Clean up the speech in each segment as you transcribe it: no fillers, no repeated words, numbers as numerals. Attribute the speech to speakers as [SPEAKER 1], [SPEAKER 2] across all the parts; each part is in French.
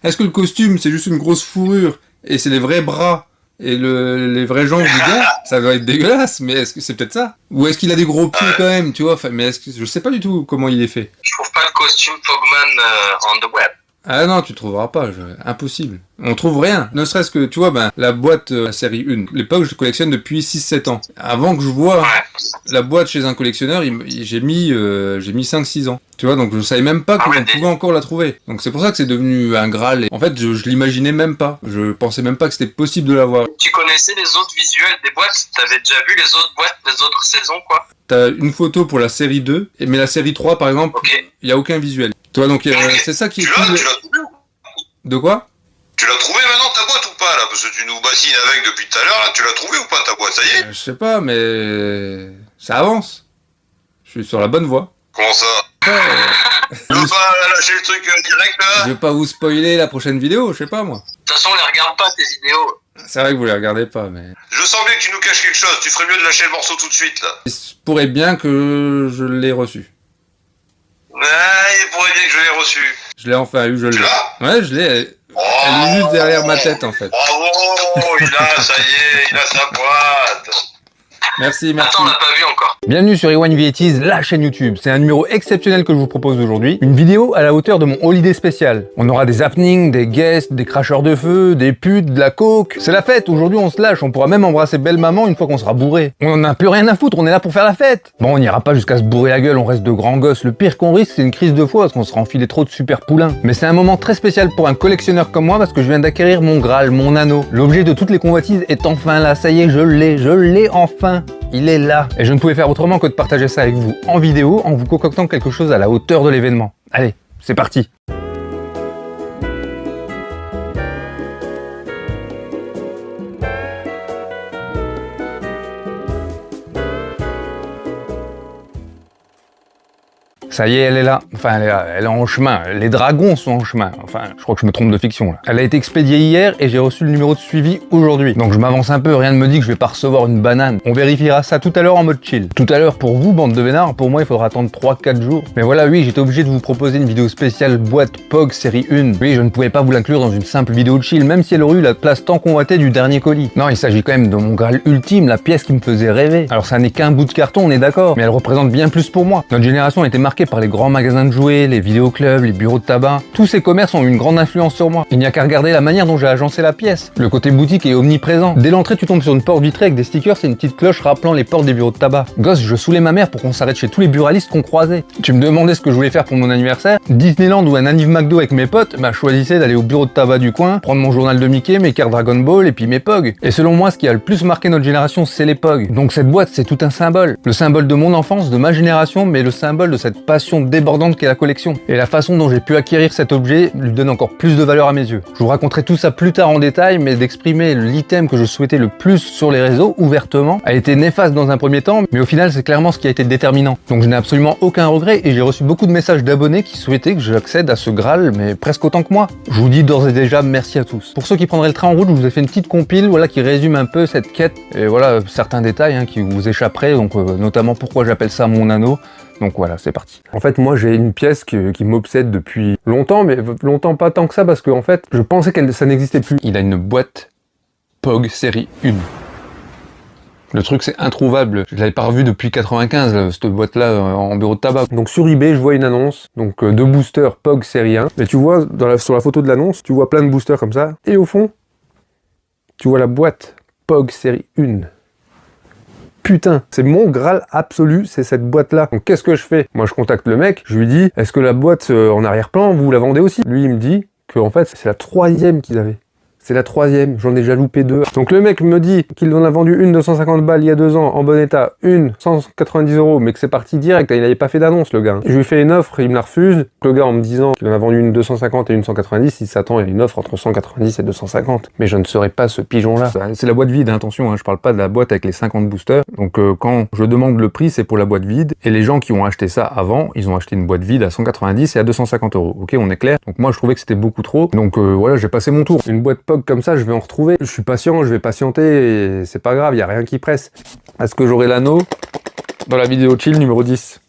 [SPEAKER 1] Est-ce que le costume, c'est juste une grosse fourrure et c'est les vrais bras et les vraies jambes du gars? Ça doit être dégueulasse, mais est-ce que c'est peut-être ça? Ou est-ce qu'il a des gros pieds quand même, tu vois? Enfin, mais est-ce que je sais pas du tout comment il est fait.
[SPEAKER 2] Je trouve pas le costume Fogman on the web.
[SPEAKER 1] Ah non, tu trouveras pas, impossible. On trouve rien. Ne serait-ce que, tu vois, la boîte série 1. Les POG, je collectionne depuis 6-7 ans. Avant que je vois la boîte chez un collectionneur, j'ai mis 5-6 ans. Tu vois, donc je savais même pas qu'on pouvait encore la trouver. Donc c'est pour ça que c'est devenu un Graal. En fait, je l'imaginais même pas. Je pensais même pas que c'était possible de l'avoir.
[SPEAKER 2] Tu connaissais les autres visuels des boîtes? T'avais déjà vu les autres boîtes des autres saisons, quoi?
[SPEAKER 1] T'as une photo pour la série 2, mais la série 3, par exemple, il y a aucun visuel. Tu vois, donc c'est ça qui est cool.
[SPEAKER 3] Tu l'as trouvé?
[SPEAKER 1] De quoi?
[SPEAKER 3] Tu l'as trouvé maintenant ta boîte ou pas là? Parce que tu nous bassines avec depuis tout à l'heure, là, tu l'as trouvé ou pas ta boîte? Ça y est?
[SPEAKER 1] Je sais pas, mais ça avance. Je suis sur la bonne voie.
[SPEAKER 3] Comment ça? Tu veux pas lâcher le truc direct là?
[SPEAKER 1] Je vais pas vous spoiler la prochaine vidéo, je sais pas moi.
[SPEAKER 2] De toute façon, on les regarde pas tes vidéos.
[SPEAKER 1] C'est vrai que vous les regardez pas, mais...
[SPEAKER 3] Je sens bien que tu nous caches quelque chose, tu ferais mieux de lâcher le morceau tout de suite là.
[SPEAKER 1] Il se pourrait bien que je l'ai reçu.
[SPEAKER 3] Ouais, il pourrait bien que je l'ai reçu.
[SPEAKER 1] Je l'ai enfin eu, je l'ai.
[SPEAKER 3] Tu l'as?
[SPEAKER 1] Ouais, je l'ai. Elle est juste derrière ma tête en fait.
[SPEAKER 3] Bravo, ça y est, il a sa boîte.
[SPEAKER 1] Merci.
[SPEAKER 2] Attends, on l'a pas vu encore.
[SPEAKER 4] Bienvenue sur Rewind V80s, la chaîne YouTube. C'est un numéro exceptionnel que je vous propose aujourd'hui. Une vidéo à la hauteur de mon holiday spécial. On aura des happenings, des guests, des cracheurs de feu, des putes, de la coke. C'est la fête, aujourd'hui on se lâche, on pourra même embrasser belle maman une fois qu'on sera bourré. On en a plus rien à foutre, on est là pour faire la fête. Bon, on n'ira pas jusqu'à se bourrer la gueule, on reste de grands gosses. Le pire qu'on risque, c'est une crise de foi parce qu'on sera enfilé trop de super poulains. Mais c'est un moment très spécial pour un collectionneur comme moi parce que je viens d'acquérir mon Graal, mon anneau. L'objet de toutes les convoitises est enfin là, ça y est, je l'ai enfin. Il est là. Et je ne pouvais faire autrement que de partager ça avec vous en vidéo en vous concoctant quelque chose à la hauteur de l'événement. Allez, c'est parti. Ça y est, elle est là. Enfin, elle est en chemin. Les dragons sont en chemin. Enfin, je crois que je me trompe de fiction, là. Elle a été expédiée hier et j'ai reçu le numéro de suivi aujourd'hui. Donc je m'avance un peu, rien ne me dit que je vais pas recevoir une banane. On vérifiera ça tout à l'heure en mode chill. Tout à l'heure, pour vous, bande de vénards, pour moi, il faudra attendre 3-4 jours. Mais voilà, oui, j'étais obligé de vous proposer une vidéo spéciale boîte POG série 1. Oui, je ne pouvais pas vous l'inclure dans une simple vidéo de chill, même si elle aurait eu la place tant convoitée du dernier colis. Non, il s'agit quand même de mon Graal ultime, la pièce qui me faisait rêver. Alors ça n'est qu'un bout de carton, on est d'accord, mais elle représente bien plus pour moi. Notre génération a été marquée par les grands magasins de jouets, les vidéoclubs, les bureaux de tabac. Tous ces commerces ont eu une grande influence sur moi. Il n'y a qu'à regarder la manière dont j'ai agencé la pièce. Le côté boutique est omniprésent. Dès l'entrée, tu tombes sur une porte vitrée avec des stickers et une petite cloche rappelant les portes des bureaux de tabac. Gosse, je saoulais ma mère pour qu'on s'arrête chez tous les buralistes qu'on croisait. Tu me demandais ce que je voulais faire pour mon anniversaire. Disneyland ou un Anniv McDo avec mes potes, je choisissais d'aller au bureau de tabac du coin, prendre mon journal de Mickey, mes cartes Dragon Ball et puis mes POG. Et selon moi, ce qui a le plus marqué notre génération, c'est les POG. Donc cette boîte, c'est tout un symbole. Le symbole de mon enfance, de ma génération, mais le symbole de cette passion débordante qu'est la collection. Et la façon dont j'ai pu acquérir cet objet lui donne encore plus de valeur à mes yeux. Je vous raconterai tout ça plus tard en détail, mais d'exprimer l'item que je souhaitais le plus sur les réseaux, ouvertement, a été néfaste dans un premier temps, mais au final c'est clairement ce qui a été déterminant. Donc je n'ai absolument aucun regret et j'ai reçu beaucoup de messages d'abonnés qui souhaitaient que j'accède à ce Graal, mais presque autant que moi. Je vous dis d'ores et déjà merci à tous. Pour ceux qui prendraient le train en route, je vous ai fait une petite compile, voilà, qui résume un peu cette quête, et voilà, certains détails qui vous échapperaient, donc notamment pourquoi j'appelle ça mon anneau. Donc voilà, c'est parti. En fait, moi, j'ai une pièce qui m'obsède depuis longtemps, mais longtemps pas tant que ça, parce que en fait, je pensais que ça n'existait plus. Il a une boîte POG série 1. Le truc, c'est introuvable. Je l'avais pas revu depuis 95, cette boîte-là, en bureau de tabac. Donc sur eBay, je vois une annonce, donc de boosters POG série 1. Et tu vois, sur la photo de l'annonce, tu vois plein de boosters comme ça. Et au fond, tu vois la boîte POG série 1. Putain, c'est mon Graal absolu, c'est cette boîte-là. Donc qu'est-ce que je fais? Moi je contacte le mec, je lui dis, est-ce que la boîte en arrière-plan, vous la vendez aussi? Lui il me dit que en fait c'est la 3e qu'ils avaient. C'est la 3e, j'en ai déjà loupé 2. Donc le mec me dit qu'il en a vendu une 250 balles il y a 2 ans en bon état, une 190 €, mais que c'est parti direct, il n'avait pas fait d'annonce le gars. Je lui fais une offre, il me la refuse. Le gars en me disant qu'il en a vendu une 250 et une 190, il s'attend à une offre entre 190 et 250. Mais je ne serai pas ce pigeon-là. C'est la boîte vide, attention, je parle pas de la boîte avec les 50 boosters. Donc quand je demande le prix, c'est pour la boîte vide. Et les gens qui ont acheté ça avant, ils ont acheté une boîte vide à 190 et à 250 €. Ok, on est clair. Donc moi je trouvais que c'était beaucoup trop. Donc voilà, j'ai passé mon tour. Une boîte POG comme ça, je vais en retrouver. Je suis patient, je vais patienter et c'est pas grave, il y a rien qui presse. Est-ce que j'aurai l'anneau dans la vidéo chill numéro 10?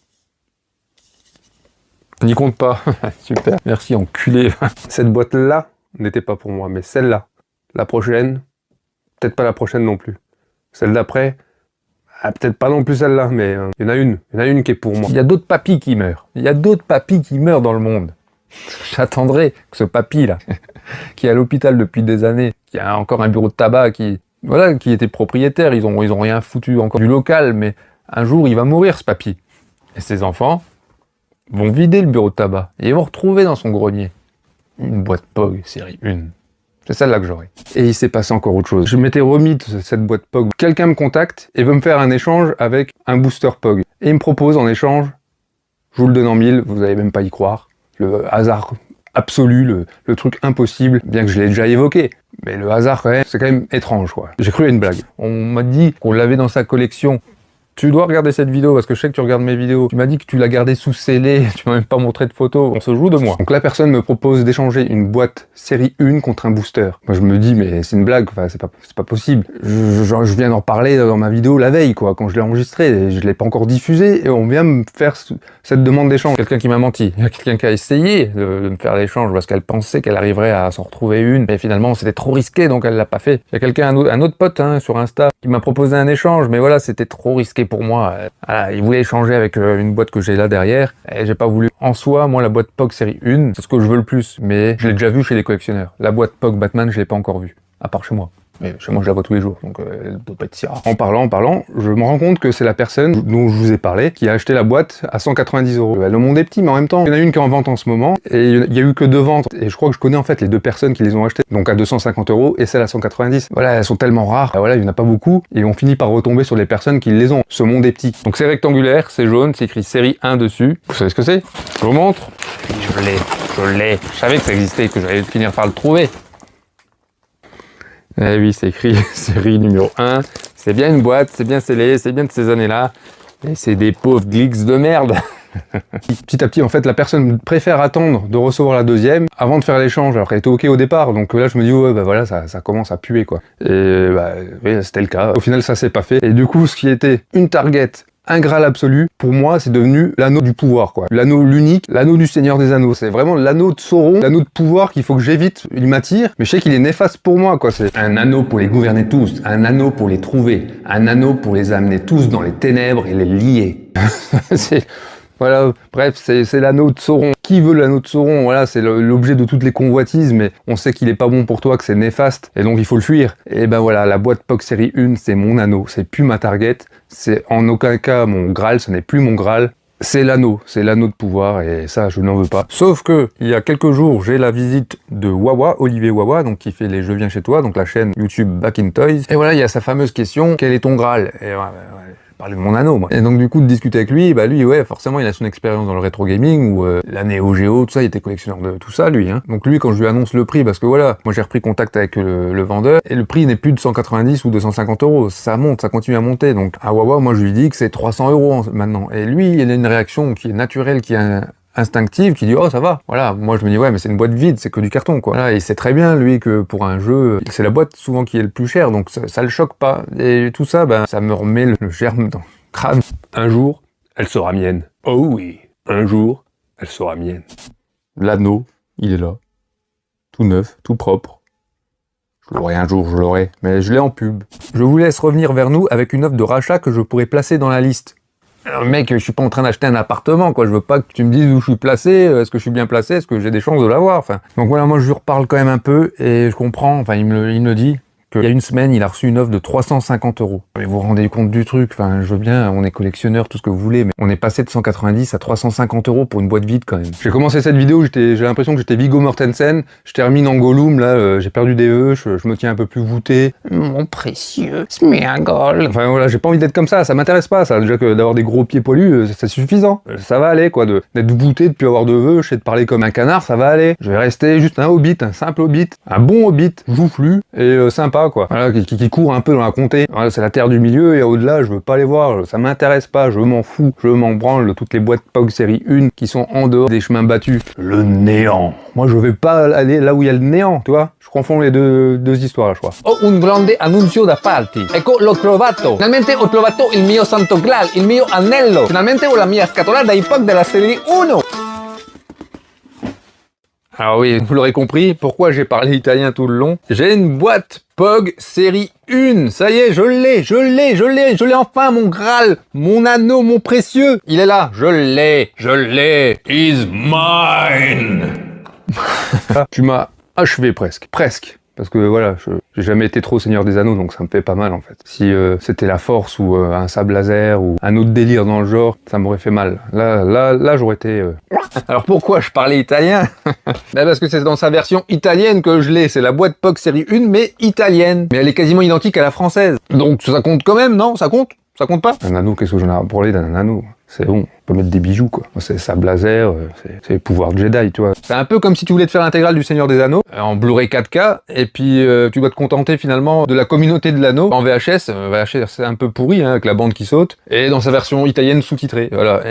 [SPEAKER 4] N'y compte pas. Super. Merci enculé. Cette boîte-là, n'était pas pour moi, mais celle-là, la prochaine, peut-être pas la prochaine non plus. Celle d'après, peut-être pas non plus celle-là, mais il y en a une qui est pour moi. Il y a d'autres papis qui meurent. Il y a d'autres papis qui meurent dans le monde. J'attendrai que ce papy-là, qui est à l'hôpital depuis des années, qui a encore un bureau de tabac, qui était propriétaire, ils ont rien foutu encore du local, mais un jour, il va mourir, ce papy. Et ses enfants vont vider le bureau de tabac, et ils vont retrouver dans son grenier une boîte POG série 1. C'est celle-là que j'aurai. Et il s'est passé encore autre chose. Je m'étais remis de cette boîte POG. Quelqu'un me contacte et veut me faire un échange avec un booster POG. Et il me propose en échange, je vous le donne en 1000, vous n'allez même pas y croire, le hasard absolu, le truc impossible, bien que je l'ai déjà évoqué. Mais le hasard, c'est quand même étrange, quoi. J'ai cru à une blague. On m'a dit qu'on l'avait dans sa collection. Tu dois regarder cette vidéo parce que je sais que tu regardes mes vidéos. Tu m'as dit que tu l'as gardée sous scellé, tu m'as même pas montré de photos. On se joue de moi. Donc la personne me propose d'échanger une boîte série 1 contre un booster. Moi je me dis mais c'est une blague, enfin c'est pas possible. Je viens d'en parler dans ma vidéo la veille quoi, quand je l'ai enregistrée, je l'ai pas encore diffusée et on vient me faire cette demande d'échange. Quelqu'un qui m'a menti. Il y a quelqu'un qui a essayé de me faire l'échange parce qu'elle pensait qu'elle arriverait à s'en retrouver une, mais finalement c'était trop risqué donc elle l'a pas fait. Il y a quelqu'un, un autre pote sur Insta, qui m'a proposé un échange, mais voilà c'était trop risqué pour moi. Voilà, il voulait échanger avec une boîte que j'ai là derrière et j'ai pas voulu. En soi, moi la boîte POG série 1, c'est ce que je veux le plus, mais je l'ai déjà vu chez les collectionneurs. La boîte POG Batman, je l'ai pas encore vue, à part chez moi. Mais chez moi, je la vois tous les jours, donc elle doit pas être si rare. En parlant, je me rends compte que c'est la personne dont je vous ai parlé qui a acheté la boîte à 190 €. Le monde est petit, mais en même temps, il y en a une qui est en vente en ce moment, et il y a eu que 2 ventes. Et je crois que je connais en fait les 2 personnes qui les ont achetées. Donc à 250 € et celle à 190. Voilà, elles sont tellement rares, voilà, il y en a pas beaucoup, et on finit par retomber sur les personnes qui les ont. Ce monde est petit. Donc c'est rectangulaire, c'est jaune, c'est écrit série 1 dessus. Vous savez ce que c'est? Je vous montre. Je l'ai. Je savais que ça existait et que j'allais finir par le trouver. Eh oui, c'est écrit série numéro 1. C'est bien une boîte, c'est bien scellé, c'est bien de ces années-là. Et c'est des pauvres glix de merde. Petit à petit, en fait, la personne préfère attendre de recevoir la deuxième avant de faire l'échange, alors qu'elle était ok au départ. Donc là, je me dis, ouais, bah voilà, ça commence à puer, quoi. Et bah, oui, c'était le cas. Au final, ça s'est pas fait. Et du coup, ce qui était une target, un Graal absolu, pour moi, c'est devenu l'anneau du pouvoir, quoi. L'anneau l'unique, l'anneau du Seigneur des Anneaux. C'est vraiment l'anneau de Sauron, l'anneau de pouvoir qu'il faut que j'évite. Il m'attire, mais je sais qu'il est néfaste pour moi, quoi. C'est un anneau pour les gouverner tous, un anneau pour les trouver, un anneau pour les amener tous dans les ténèbres et les lier. Voilà, bref, c'est l'anneau de Sauron. Qui veut l'anneau de Sauron? Voilà, c'est l'objet de toutes les convoitises, mais on sait qu'il est pas bon pour toi, que c'est néfaste, et donc il faut le fuir. Et ben voilà, la boîte POG série 1, c'est mon anneau, c'est plus ma target, c'est en aucun cas mon Graal, ce n'est plus mon Graal. C'est l'anneau de pouvoir, et ça, je n'en veux pas. Sauf que, il y a quelques jours, j'ai la visite de Wawa, Olivier Wawa, donc qui fait les Je viens chez toi, donc la chaîne YouTube Back in Toys. Et voilà, il y a sa fameuse question, quel est ton Graal? Et parler de mon anneau, moi. Et donc, du coup, de discuter avec lui, bah lui, ouais, forcément, il a son expérience dans le rétro gaming, ou la Neo Geo, tout ça, il était collectionneur de tout ça, lui, hein. Donc lui, quand je lui annonce le prix, parce que voilà, moi j'ai repris contact avec le vendeur, et le prix n'est plus de 190 ou 250 €. Ça monte, ça continue à monter. Donc, à Wawa, moi je lui dis que c'est 300 € maintenant. Et lui, il a une réaction qui est naturelle, qui est instinctive, qui dit oh ça va, voilà. Moi je me dis ouais mais c'est une boîte vide, c'est que du carton quoi. Voilà, et il sait très bien lui que pour un jeu c'est la boîte souvent qui est le plus cher, donc ça le choque pas. Et tout ça, ben ça me remet le germe dans le crâne. Un jour elle sera mienne. Oh oui, un jour elle sera mienne. L'anneau il est là, tout neuf, tout propre. Je l'aurai un jour, je l'aurai, mais je l'ai en pub. Je vous laisse revenir vers nous avec une offre de rachat que je pourrais placer dans la liste. Alors, mec, je suis pas en train d'acheter un appartement, quoi. Je veux pas que tu me dises où je suis placé, est-ce que je suis bien placé, est-ce que j'ai des chances de l'avoir, enfin. Donc voilà, moi je lui reparle quand même un peu et je comprends, enfin il me dit qu'il y a une semaine, il a reçu une offre de 350 €. Mais vous vous rendez compte du truc, enfin je veux bien, on est collectionneur, tout ce que vous voulez, mais on est passé de 190 à 350 € pour une boîte vide quand même. J'ai commencé cette vidéo, j'ai l'impression que j'étais Viggo Mortensen, je termine en Gollum, là, j'ai perdu des vœux, je me tiens un peu plus voûté. Mon précieux Sméagol. Enfin voilà, j'ai pas envie d'être comme ça m'intéresse pas, ça. Déjà que d'avoir des gros pieds poilus, c'est suffisant. Ça va aller, quoi, d'être voûté, de plus avoir de vœux, je sais de parler comme un canard, ça va aller. Je vais rester juste un hobbit, un simple hobbit, un bon hobbit, joufflu et sympa, quoi. Voilà, qui court un peu dans la comté. Voilà, c'est la terre du milieu et au-delà, je veux pas les voir, ça m'intéresse pas, je m'en fous, je m'en branle de toutes les boîtes POG série 1 qui sont en dehors des chemins battus. Le néant. Moi, je vais pas aller là où il y a le néant, tu vois. Je confonds les deux histoires là, je crois.
[SPEAKER 5] Ho un grande annuncio da farti. Ecco, l'ho trovato. Finalmente ho trovato il mio santo Graal, il mio anello. Finalmente ho la mia scatolata dei POG della serie 1.
[SPEAKER 4] Alors oui, vous l'aurez compris, pourquoi j'ai parlé italien tout le long. J'ai une boîte POG série 1. Ça y est, je l'ai enfin, mon Graal, mon anneau, mon précieux. Il est là, je l'ai. Is mine. Tu m'as achevé presque. Parce que voilà, j'ai jamais été trop Seigneur des Anneaux, donc ça me fait pas mal en fait. Si c'était la Force ou un sable laser ou un autre délire dans le genre, ça m'aurait fait mal. Là, j'aurais été... Alors pourquoi je parlais italien? Parce que c'est dans sa version italienne que je l'ai. C'est la boîte POG série 1, mais italienne. Mais elle est quasiment identique à la française. Donc ça compte quand même, non? Ça compte? Ça compte pas? Un anneau, qu'est-ce que j'en ai à parler d'un anneau? C'est bon, on peut mettre des bijoux, quoi. C'est sable laser, c'est les pouvoirs de Jedi, tu vois. C'est un peu comme si tu voulais te faire l'intégrale du Seigneur des Anneaux, en Blu-ray 4K, et puis tu dois te contenter finalement de la communauté de l'anneau en VHS. VHS, c'est un peu pourri, hein, avec la bande qui saute, et dans sa version italienne sous-titrée, voilà.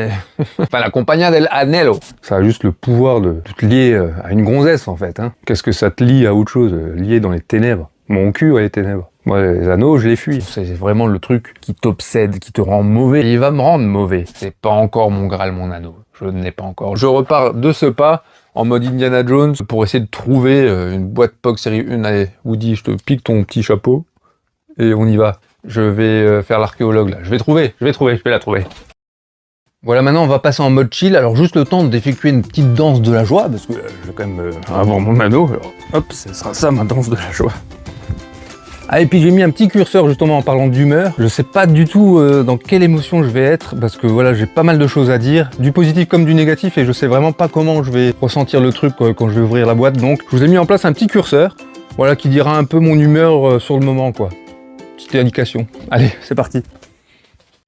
[SPEAKER 4] Enfin, la Compagnia dell'Anello. Ça a juste le pouvoir de te lier à une gonzesse, en fait, hein. Qu'est-ce que ça te lie à autre chose? Lié dans les ténèbres. Mon cul à les ténèbres. Moi, les anneaux, je les fuis. C'est vraiment le truc qui t'obsède, qui te rend mauvais. Et il va me rendre mauvais. C'est pas encore mon Graal, mon anneau. Je ne l'ai pas encore. Je repars de ce pas en mode Indiana Jones pour essayer de trouver une boîte POG série 1. Allez, Woody, je te pique ton petit chapeau. Et on y va. Je vais faire l'archéologue, là. Je vais la trouver. Voilà, maintenant on va passer en mode chill. Alors juste le temps d'effectuer une petite danse de la joie, parce que je vais quand même avoir mon anneau. Alors, hop, ce sera ça ma danse de la joie. Ah, et puis j'ai mis un petit curseur justement en parlant d'humeur. Je sais pas du tout dans quelle émotion je vais être, parce que voilà, j'ai pas mal de choses à dire, du positif comme du négatif, et je sais vraiment pas comment je vais ressentir le truc quand je vais ouvrir la boîte. Donc je vous ai mis en place un petit curseur, voilà, qui dira un peu mon humeur sur le moment, quoi. Petite indication. Allez, c'est parti.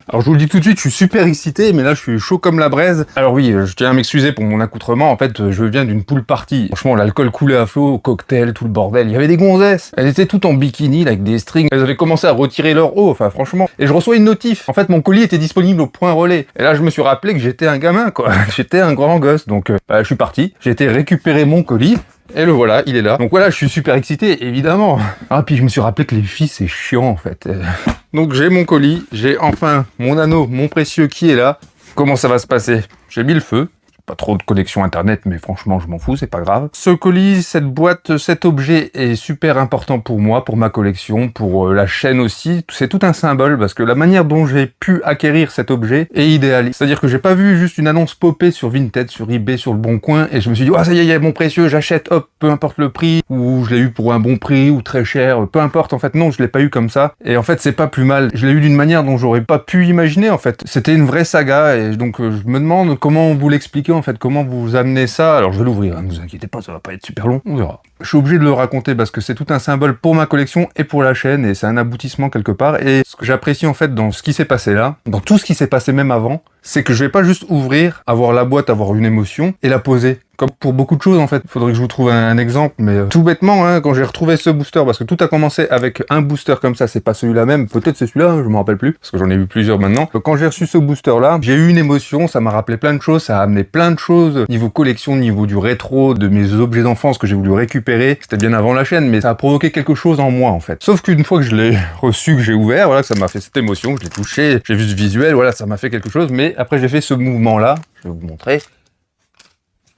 [SPEAKER 4] Alors je vous le dis tout de suite, je suis super excité, mais là je suis chaud comme la braise. Alors oui, je tiens à m'excuser pour mon accoutrement, en fait je viens d'une pool party. Franchement, l'alcool coulait à flot, cocktail, tout le bordel. Il y avait des gonzesses, elles étaient toutes en bikini, là, avec des strings. Elles avaient commencé à retirer leur eau, enfin franchement. Et je reçois une notif. En fait, mon colis était disponible au point relais. Et là je me suis rappelé que j'étais un gamin, quoi. J'étais un grand gosse, donc je suis parti. J'ai été récupérer mon colis. Et le voilà, il est là. Donc voilà, je suis super excité, évidemment. Ah, puis je me suis rappelé que les filles, c'est chiant, en fait. Donc j'ai mon colis, j'ai enfin mon anneau, mon précieux qui est là. Comment ça va se passer? J'ai mis le feu. Pas trop de connexion internet, mais franchement, je m'en fous, c'est pas grave. Ce colis, cette boîte, cet objet est super important pour moi, pour ma collection, pour la chaîne aussi. C'est tout un symbole, parce que la manière dont j'ai pu acquérir cet objet est idéale. C'est-à-dire que j'ai pas vu juste une annonce popper sur Vinted, sur eBay, sur Le Bon Coin, et je me suis dit, ah, ça y est, il y a mon précieux, j'achète, hop, peu importe le prix, ou je l'ai eu pour un bon prix, ou très cher, peu importe, en fait, non, je l'ai pas eu comme ça. Et en fait, c'est pas plus mal. Je l'ai eu d'une manière dont j'aurais pas pu imaginer, en fait. C'était une vraie saga, et donc je me demande comment vous l'expliquez, en fait, comment vous amenez ça. Alors je vais l'ouvrir, hein, ne vous inquiétez pas, ça va pas être super long, on verra. Je suis obligé de le raconter parce que c'est tout un symbole pour ma collection et pour la chaîne, et c'est un aboutissement quelque part. Et ce que j'apprécie en fait dans ce qui s'est passé là, dans tout ce qui s'est passé même avant, c'est que je vais pas juste ouvrir, avoir la boîte, avoir une émotion et la poser. Comme pour beaucoup de choses en fait. Faudrait que je vous trouve un exemple, mais tout bêtement, hein, quand j'ai retrouvé ce booster, parce que tout a commencé avec un booster comme ça, c'est pas celui-là même, peut-être c'est celui-là, hein, je me rappelle plus, parce que j'en ai vu plusieurs maintenant. Donc, quand j'ai reçu ce booster-là, j'ai eu une émotion, ça m'a rappelé plein de choses, ça a amené plein de choses, niveau collection, niveau du rétro, de mes objets d'enfance que j'ai voulu récupérer. C'était bien avant la chaîne, mais ça a provoqué quelque chose en moi en fait. Sauf qu'une fois que je l'ai reçu, que j'ai ouvert, voilà, ça m'a fait cette émotion, je l'ai touché, j'ai vu ce visuel, voilà, ça m'a fait quelque chose, mais après j'ai fait ce mouvement-là, je vais vous montrer.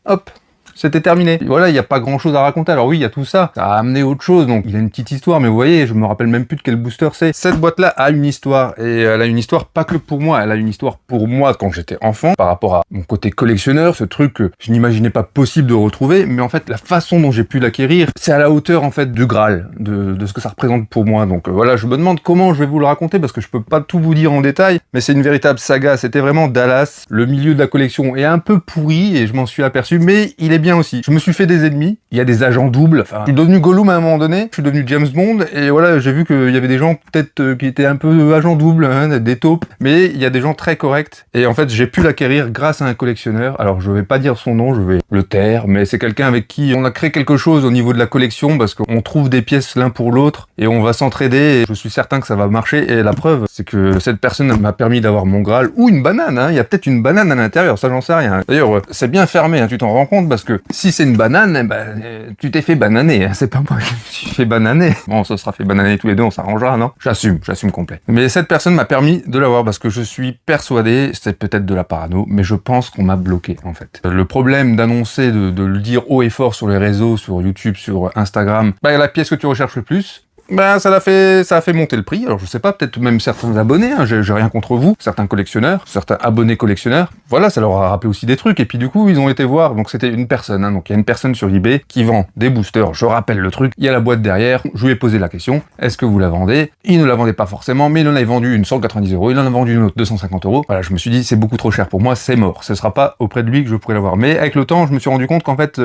[SPEAKER 4] Hop! C'était terminé. Voilà, il n'y a pas grand chose à raconter. Alors oui, il y a tout ça. Ça a amené autre chose, donc il y a une petite histoire, mais vous voyez, je me rappelle même plus de quel booster c'est. Cette boîte-là a une histoire, et elle a une histoire pas que pour moi, elle a une histoire pour moi quand j'étais enfant, par rapport à mon côté collectionneur, ce truc que je n'imaginais pas possible de retrouver, mais en fait, la façon dont j'ai pu l'acquérir, c'est à la hauteur, en fait, du Graal, de ce que ça représente pour moi. Donc voilà, je me demande comment je vais vous le raconter, parce que je peux pas tout vous dire en détail, mais c'est une véritable saga. C'était vraiment Dallas. Le milieu de la collection est un peu pourri, et je m'en suis aperçu, mais il est bien aussi. Je me suis fait des ennemis, il y a des agents doubles, enfin, je suis devenu Gollum à un moment donné, je suis devenu James Bond, et voilà, j'ai vu qu'il y avait des gens peut-être qui étaient un peu agents doubles, hein, des taupes, mais il y a des gens très corrects, et en fait, j'ai pu l'acquérir grâce à un collectionneur. Alors, je vais pas dire son nom, je vais le taire, mais c'est quelqu'un avec qui on a créé quelque chose au niveau de la collection, parce qu'on trouve des pièces l'un pour l'autre, et on va s'entraider, et je suis certain que ça va marcher, et la preuve, c'est que cette personne m'a permis d'avoir mon Graal, ou une banane, hein, il y a peut-être une banane à l'intérieur, ça j'en sais rien. D'ailleurs, c'est bien fermé, hein, tu t'en rends compte, parce que que si c'est une banane, eh ben, tu t'es fait bananer. C'est pas moi qui me suis fait bananer. Bon, ça sera fait bananer tous les deux, on s'arrangera, non? J'assume complet. Mais cette personne m'a permis de l'avoir parce que je suis persuadé, c'est peut-être de la parano, mais je pense qu'on m'a bloqué, en fait. Le problème d'annoncer, de le dire haut et fort sur les réseaux, sur YouTube, sur Instagram, bah, la pièce que tu recherches le plus, bah, ça a fait monter le prix. Alors, je sais pas, peut-être même certains abonnés, hein, j'ai rien contre vous, certains collectionneurs, certains abonnés collectionneurs. Voilà, ça leur a rappelé aussi des trucs. Et puis, du coup, ils ont été voir. Donc, c'était une personne, hein, donc il y a une personne sur eBay qui vend des boosters. Je rappelle le truc. Il y a la boîte derrière. Je lui ai posé la question. Est-ce que vous la vendez? Il ne la vendait pas forcément, mais il en avait vendu une 190 €. Il en a vendu une autre 250 €. Voilà, je me suis dit, c'est beaucoup trop cher pour moi, c'est mort. Ce sera pas auprès de lui que je pourrais l'avoir. Mais avec le temps, je me suis rendu compte qu'en fait,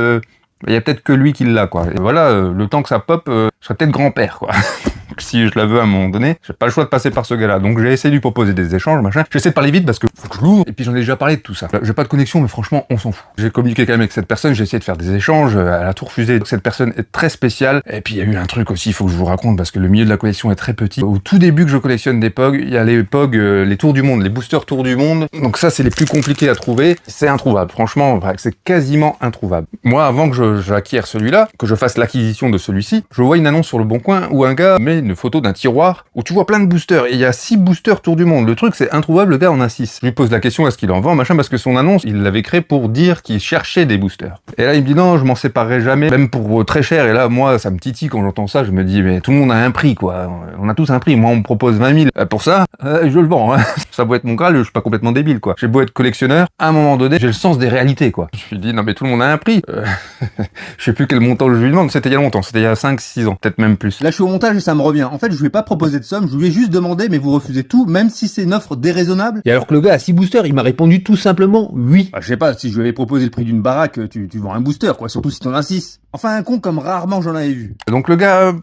[SPEAKER 4] il y a peut-être que lui qui l'a, quoi. Et voilà, le temps que ça pop, je serais peut-être grand-père, quoi. Si je la veux à un moment donné, j'ai pas le choix de passer par ce gars-là. Donc j'ai essayé de lui proposer des échanges, machin. J'essaie de parler vite parce que faut que je l'ouvre. Et puis j'en ai déjà parlé de tout ça. J'ai pas de connexion, mais franchement, on s'en fout. J'ai communiqué quand même avec cette personne, j'ai essayé de faire des échanges, elle a tout refusé. Cette personne est très spéciale. Et puis il y a eu un truc aussi, il faut que je vous raconte, parce que le milieu de la collection est très petit. Au tout début que je collectionne des POG, il y a les POG, les tours du monde, les boosters tours du monde. Donc ça, c'est les plus compliqués à trouver. C'est introuvable. Franchement, c'est quasiment introuvable. Moi, avant que j'acquière celui-là, que je fasse l'acquisition de celui-ci, je vois une annonce sur le Bon Coin où un gars met une photo d'un tiroir où tu vois plein de boosters, et il y a 6 boosters tour du monde. Le truc, c'est introuvable, le gars en a 6. Je lui pose la question, est-ce qu'il en vend, machin, parce que son annonce, il l'avait créé pour dire qu'il cherchait des boosters. Et là, il me dit, non, je m'en séparerai jamais, même pour très cher. Et là, moi, ça me titille quand j'entends ça, je me dis, mais tout le monde a un prix, quoi. On a tous un prix. Moi, on me propose 20 000 pour ça, je le vends, hein. Ça doit être mon Graal, je suis pas complètement débile, quoi. J'ai beau être collectionneur, à un moment donné, j'ai le sens des réalités, quoi. Je lui dis, non, mais tout le monde a un prix. Je sais plus quel montant je lui demande, c'était il y a longtemps, c'était il y a 5-6 ans, peut-être même plus.
[SPEAKER 6] Là, je suis au montage et ça me revient. En fait, je lui ai pas proposé de somme, je lui ai juste demandé, mais vous refusez tout, même si c'est une offre déraisonnable.
[SPEAKER 5] Et alors que le gars a 6 boosters, il m'a répondu tout simplement oui.
[SPEAKER 6] Bah, je sais pas, si je lui avais proposé le prix d'une baraque, tu vends un booster, quoi, surtout si t'en as 6. Enfin, un con comme rarement j'en avais vu.
[SPEAKER 4] Donc le gars,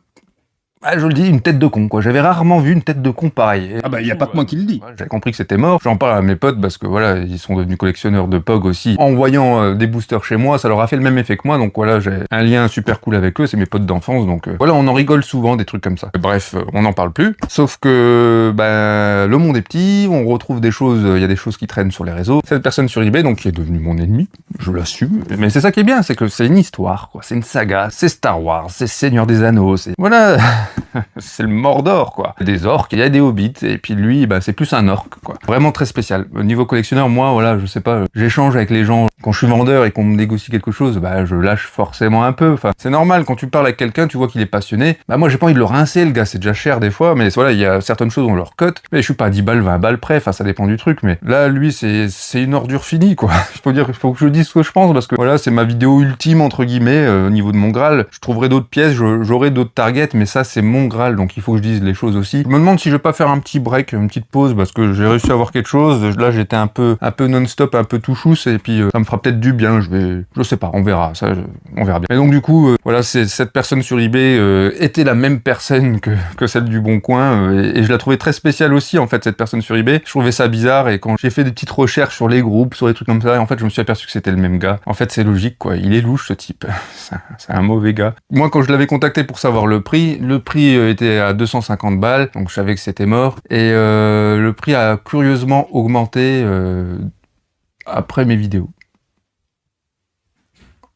[SPEAKER 4] je le dis, une tête de con, quoi. J'avais rarement vu une tête de con pareille.
[SPEAKER 6] Ah bah, y a pas que moi qui le dis.
[SPEAKER 4] J'avais compris que c'était mort. J'en parle à mes potes parce que voilà, ils sont devenus collectionneurs de POG aussi. En voyant des boosters chez moi, ça leur a fait le même effet que moi. Donc voilà, j'ai un lien super cool avec eux. C'est mes potes d'enfance. Donc voilà, on en rigole souvent des trucs comme ça. Bref, on n'en parle plus. Sauf que le monde est petit. On retrouve des choses. Il y a des choses qui traînent sur les réseaux. Cette personne sur eBay, donc qui est devenue mon ennemi, je l'assume. Mais c'est ça qui est bien, c'est que c'est une histoire, quoi. C'est une saga. C'est Star Wars. C'est Seigneur des Anneaux. C'est voilà. C'est le Mordor, quoi. Des orques, il y a des hobbits, et puis lui, c'est plus un orc, quoi. Vraiment très spécial. Au niveau collectionneur, moi, voilà, je sais pas, j'échange avec les gens. Quand je suis vendeur et qu'on me négocie quelque chose, je lâche forcément un peu. Enfin, c'est normal, quand tu parles avec quelqu'un, tu vois qu'il est passionné. Moi, j'ai pas envie de le rincer, le gars, c'est déjà cher des fois, mais voilà, il y a certaines choses, on leur cote. Mais je suis pas à 10 balles, 20 balles près, enfin, ça dépend du truc, mais là, lui, c'est une ordure finie, quoi. Il faut que je dise ce que je pense, parce que voilà, c'est ma vidéo ultime, entre guillemets, au niveau de mon Graal. Je trouverai d'autres pièces, j'aurai d'autres targets, mais ça, c'est mon Graal, donc il faut que je dise les choses aussi. Je me demande si je vais pas faire un petit break, une petite pause, parce que j'ai réussi à avoir quelque chose. Là, j'étais un peu non-stop, un peu tout chousse, et puis ça me fera peut-être du bien. Je sais pas, on verra. Ça, on verra bien. Et donc du coup, voilà, cette personne sur eBay était la même personne que celle du Bon Coin, et je la trouvais très spéciale aussi, en fait, cette personne sur eBay. Je trouvais ça bizarre, et quand j'ai fait des petites recherches sur les groupes, sur des trucs comme ça, en fait, je me suis aperçu que c'était le même gars. En fait, c'est logique, quoi. Il est louche, ce type. C'est un mauvais gars. Moi, quand je l'avais contacté pour savoir le prix était à 250 balles, donc je savais que c'était mort. Et le prix a curieusement augmenté après mes vidéos.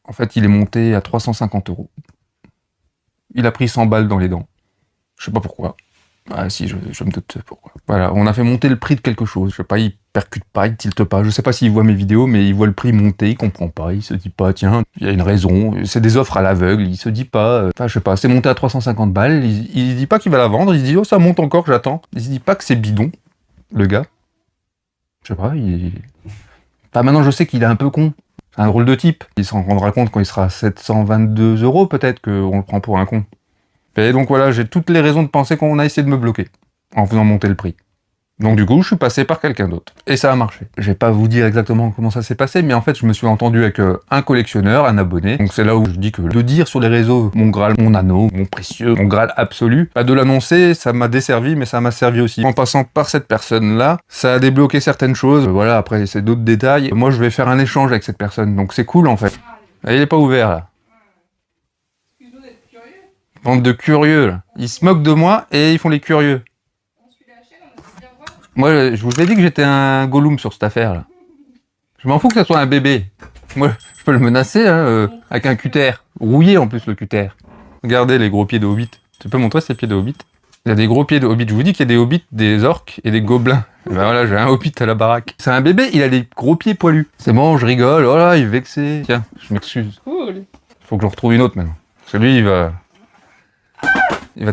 [SPEAKER 4] En fait, il est monté à 350 €. Il a pris 100 balles dans les dents. Je sais pas pourquoi. Si, je me doute pourquoi. Voilà, on a fait monter le prix de quelque chose. Je sais pas, il percute pas, il tilte pas. Je sais pas s'il voit mes vidéos, mais il voit le prix monter, il comprend pas. Il se dit pas, tiens, il y a une raison. C'est des offres à l'aveugle. Il se dit pas, je sais pas, c'est monté à 350 balles. Il dit pas qu'il va la vendre. Il se dit, oh, ça monte encore, j'attends. Il se dit pas que c'est bidon, le gars. Je sais pas, maintenant, je sais qu'il est un peu con. C'est un drôle de type. Il s'en rendra compte quand il sera à 722 € peut-être qu'on le prend pour un con. Et donc voilà, j'ai toutes les raisons de penser qu'on a essayé de me bloquer en faisant monter le prix. Donc du coup, je suis passé par quelqu'un d'autre. Et ça a marché. Je vais pas vous dire exactement comment ça s'est passé, mais en fait, je me suis entendu avec un collectionneur, un abonné. Donc c'est là où je dis que de dire sur les réseaux mon Graal, mon anneau, mon précieux, mon Graal absolu, de l'annoncer, ça m'a desservi, mais ça m'a servi aussi. En passant par cette personne-là, ça a débloqué certaines choses. Voilà, après, c'est d'autres détails. Moi, je vais faire un échange avec cette personne. Donc c'est cool, en fait. Il est pas ouvert, là. Bande de curieux, là. Ils se moquent de moi et ils font les curieux. Moi, je vous ai dit que j'étais un Gollum sur cette affaire, là. Je m'en fous que ça soit un bébé. Moi, Je peux le menacer, hein, avec un cutter. Rouillé en plus, le cutter. Regardez les gros pieds de Hobbit. Tu peux montrer ces pieds de Hobbit? Il y a des gros pieds de Hobbit. Je vous dis qu'il y a des Hobbits, des orques et des gobelins. Et ben voilà, j'ai un Hobbit à la baraque. C'est un bébé, il a des gros pieds poilus. C'est bon, je rigole. Oh là, il est vexé. Tiens, je m'excuse.
[SPEAKER 7] Cool.
[SPEAKER 4] Faut que je retrouve une autre maintenant. Parce que lui, il va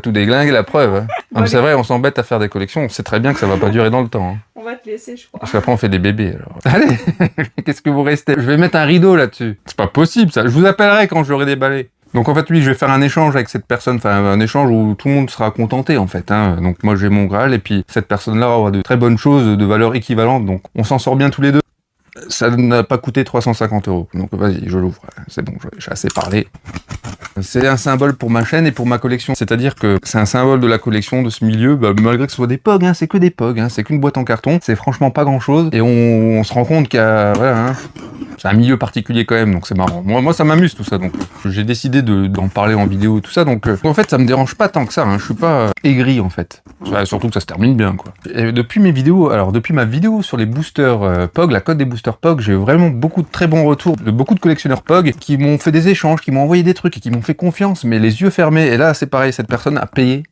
[SPEAKER 4] tout déglinguer, la preuve. Hein. Non, mais c'est vrai, on s'embête à faire des collections. On sait très bien que ça va pas durer dans le temps. Hein.
[SPEAKER 7] On va te laisser, je crois.
[SPEAKER 4] Parce qu'après, on fait des bébés. Alors. Allez, qu'est-ce que vous restez? Je vais mettre un rideau là-dessus. C'est pas possible, ça. Je vous appellerai quand je l'aurai déballé. Donc en fait, oui, je vais faire un échange avec cette personne, enfin un échange où tout le monde sera contenté en fait. Hein. Donc moi j'ai mon Graal et puis cette personne-là aura de très bonnes choses de valeur équivalente, donc on s'en sort bien tous les deux. Ça n'a pas coûté 350 €. Donc vas-y, je l'ouvre. C'est bon, j'ai assez parlé. C'est un symbole pour ma chaîne et pour ma collection. C'est-à-dire que c'est un symbole de la collection, de ce milieu, bah, malgré que ce soit des POG, hein, c'est que des POG, hein, c'est qu'une boîte en carton, c'est franchement pas grand-chose. Et on se rend compte qu'il y a... Voilà, hein, c'est un milieu particulier quand même, donc c'est marrant. Moi ça m'amuse tout ça, donc j'ai décidé d'en parler en vidéo et tout ça, donc en fait ça me dérange pas tant que ça, hein, je suis pas aigri en fait. Surtout que ça se termine bien quoi. Et depuis mes vidéos, alors depuis ma vidéo sur les boosters POG, la cote des boosters POG, j'ai eu vraiment beaucoup de très bons retours de beaucoup de collectionneurs POG qui m'ont fait des échanges, qui m'ont envoyé des trucs et qui m'ont fait confiance, mais les yeux fermés. Et là c'est pareil, cette personne a payé,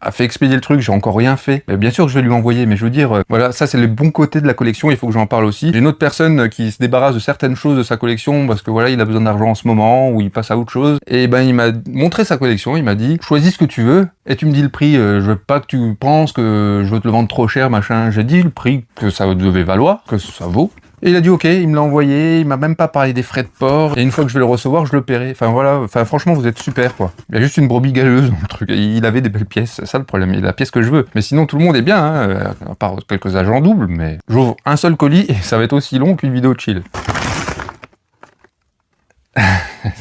[SPEAKER 4] a fait expédier le truc, j'ai encore rien fait. Mais bien sûr que je vais lui envoyer, mais je veux dire, voilà, ça c'est le bon côté de la collection, il faut que j'en parle aussi. J'ai une autre personne qui se débarrasse de certaines choses de sa collection parce que voilà, il a besoin d'argent en ce moment ou il passe à autre chose. Et ben il m'a montré sa collection, il m'a dit choisis ce que tu veux et tu me dis le prix. Je veux pas que tu penses que je veux te le vendre trop cher, machin. J'ai dit le prix que ça devait valoir, que ça vaut. Et il a dit ok, il me l'a envoyé, il m'a même pas parlé des frais de port, et une fois que je vais le recevoir, je le paierai. Enfin voilà, enfin franchement vous êtes super quoi. Il y a juste une brebis galeuse dans le truc, il avait des belles pièces, c'est ça le problème, il a la pièce que je veux. Mais sinon tout le monde est bien, hein, à part quelques agents doubles, mais j'ouvre un seul colis et ça va être aussi long qu'une vidéo de chill.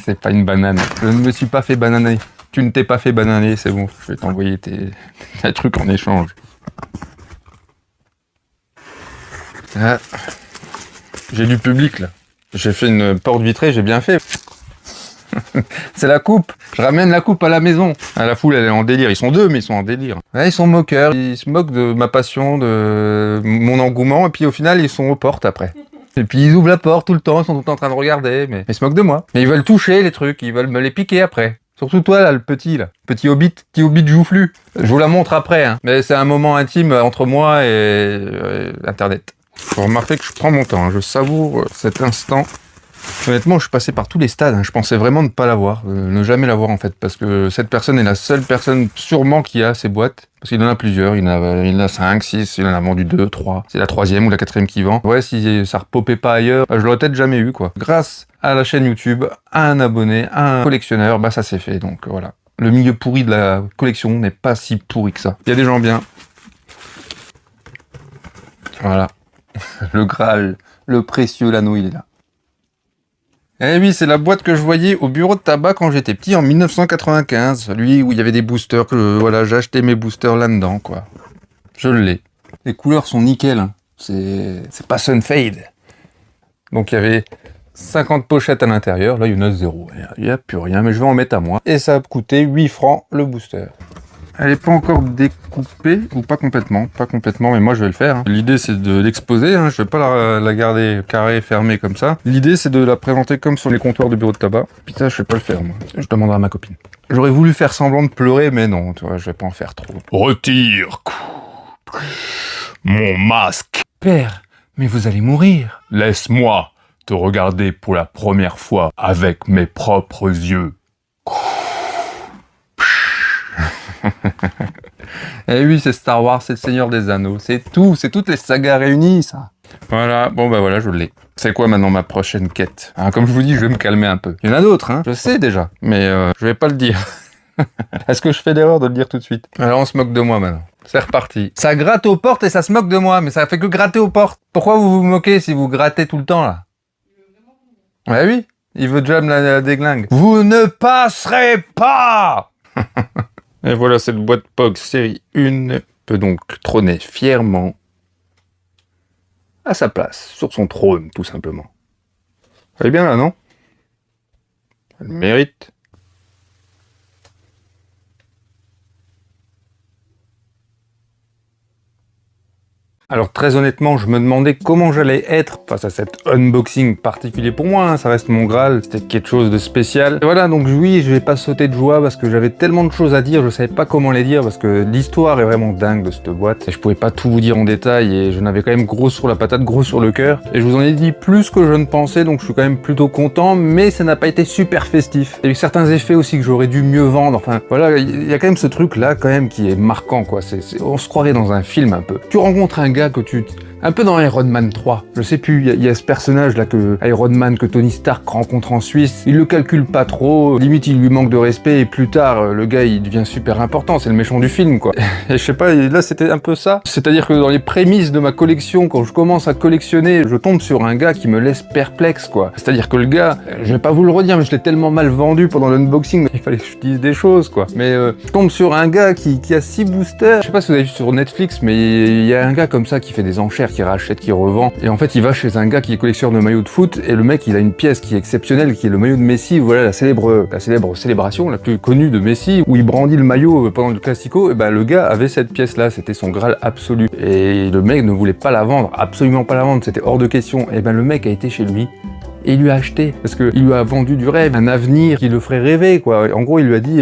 [SPEAKER 4] C'est pas une banane, je ne me suis pas fait bananer. Tu ne t'es pas fait bananer, c'est bon, je vais t'envoyer tes trucs en échange. Ah. J'ai du public là. J'ai fait une porte vitrée, j'ai bien fait. C'est la coupe. Je ramène la coupe à la maison. Ah, la foule elle est en délire. Ils sont deux mais ils sont en délire. Ouais, ils sont moqueurs. Ils se moquent de ma passion, de mon engouement et puis au final ils sont aux portes après. Et puis ils ouvrent la porte tout le temps, ils sont tout le temps en train de regarder, mais ils se moquent de moi. Mais ils veulent toucher les trucs, ils veulent me les piquer après. Surtout toi là, le petit là. Petit Hobbit joufflu. Je vous la montre après, hein. Mais c'est un moment intime entre moi et Internet. Faut remarquer que je prends mon temps, hein. Je savoure cet instant. Honnêtement, je suis passé par tous les stades, hein. Je pensais vraiment ne pas l'avoir, ne jamais l'avoir en fait, parce que cette personne est la seule personne sûrement qui a ces boîtes, parce qu'il en a plusieurs, il en a 5, 6, il en a vendu 2, 3, c'est la 3e ou la 4e qui vend. Ouais, si ça repopait pas ailleurs, je l'aurais peut-être jamais eu quoi. Grâce à la chaîne YouTube, à un abonné, à un collectionneur, bah ça s'est fait, donc voilà. Le milieu pourri de la collection n'est pas si pourri que ça. Il y a des gens bien. Voilà. Le Graal, le précieux, l'anneau, il est là. Eh oui, c'est la boîte que je voyais au bureau de tabac quand j'étais petit en 1995. Lui, où il y avait des boosters, voilà, j'ai acheté mes boosters là-dedans, quoi. Je l'ai. Les couleurs sont nickel, hein. C'est pas Sunfade. Donc il y avait 50 pochettes à l'intérieur, là il y en a 0. Il n'y a plus rien, mais je vais en mettre à moi. Et ça a coûté 8 francs le booster. Elle n'est pas encore découpée, ou pas complètement, mais moi je vais le faire. Hein. L'idée c'est de l'exposer, hein. Je vais pas la garder carrée, fermée comme ça. L'idée c'est de la présenter comme sur les comptoirs de bureau de tabac. Putain, je vais pas le faire moi, je demanderai à ma copine. J'aurais voulu faire semblant de pleurer, mais non, tu vois, je vais pas en faire trop.
[SPEAKER 8] Retire mon masque.
[SPEAKER 4] Père, mais vous allez mourir.
[SPEAKER 8] Laisse-moi te regarder pour la première fois avec mes propres yeux.
[SPEAKER 4] Eh oui, c'est Star Wars, c'est le Seigneur des Anneaux, c'est tout, c'est toutes les sagas réunies, ça. Voilà, bon bah voilà, je l'ai. C'est quoi maintenant ma prochaine quête? Hein, comme je vous dis, je vais me calmer un peu. Il y en a d'autres, hein, je sais déjà, mais je vais pas le dire. Est-ce que je fais l'erreur de le dire tout de suite? Alors on se moque de moi maintenant. C'est reparti. Ça gratte aux portes et ça se moque de moi, mais ça fait que gratter aux portes. Pourquoi vous vous moquez si vous grattez tout le temps, là? Ouais oui, il veut déjà me la déglingue. Vous ne passerez pas. Et voilà, cette boîte POG série 1 peut donc trôner fièrement à sa place, sur son trône, tout simplement. Elle est bien là, non? Elle le mérite. Alors très honnêtement, je me demandais comment j'allais être face à cet unboxing particulier pour moi, hein. Ça reste mon Graal, c'était quelque chose de spécial. Et voilà, donc oui, je vais pas sauter de joie parce que j'avais tellement de choses à dire, je savais pas comment les dire parce que l'histoire est vraiment dingue de cette boîte. Et je pouvais pas tout vous dire en détail et je n'avais quand même gros sur la patate, gros sur le cœur. Et je vous en ai dit plus que je ne pensais, donc je suis quand même plutôt content, mais ça n'a pas été super festif. Il y a eu certains effets aussi que j'aurais dû mieux vendre, enfin voilà, il y a quand même ce truc là quand même qui est marquant quoi, on se croirait dans un film un peu. Tu rencontres un gars que un peu dans Iron Man 3, je sais plus, il y a ce personnage là que Iron Man, que Tony Stark rencontre en Suisse, il le calcule pas trop, limite il lui manque de respect et plus tard le gars il devient super important, c'est le méchant du film quoi. Et je sais pas, là c'était un peu ça, c'est-à-dire que dans les prémices de ma collection, quand je commence à collectionner, je tombe sur un gars qui me laisse perplexe quoi. C'est-à-dire que le gars, je vais pas vous le redire mais je l'ai tellement mal vendu pendant l'unboxing, il fallait que je dise des choses quoi. Mais je tombe sur un gars qui a 6 boosters, je sais pas si vous avez vu sur Netflix mais il y a un gars comme ça qui fait des enchères, qui rachète, qui revend. Et en fait, il va chez un gars qui est collectionneur de maillots de foot et le mec, il a une pièce qui est exceptionnelle, qui est le maillot de Messi. Voilà la célèbre célébration la plus connue de Messi où il brandit le maillot pendant le Classico. Et ben le gars avait cette pièce-là, c'était son Graal absolu. Et le mec ne voulait pas la vendre, absolument pas la vendre, c'était hors de question. Et ben le mec a été chez lui. Et il lui a acheté, parce qu'il lui a vendu du rêve, un avenir qui le ferait rêver, quoi. En gros, il lui a dit,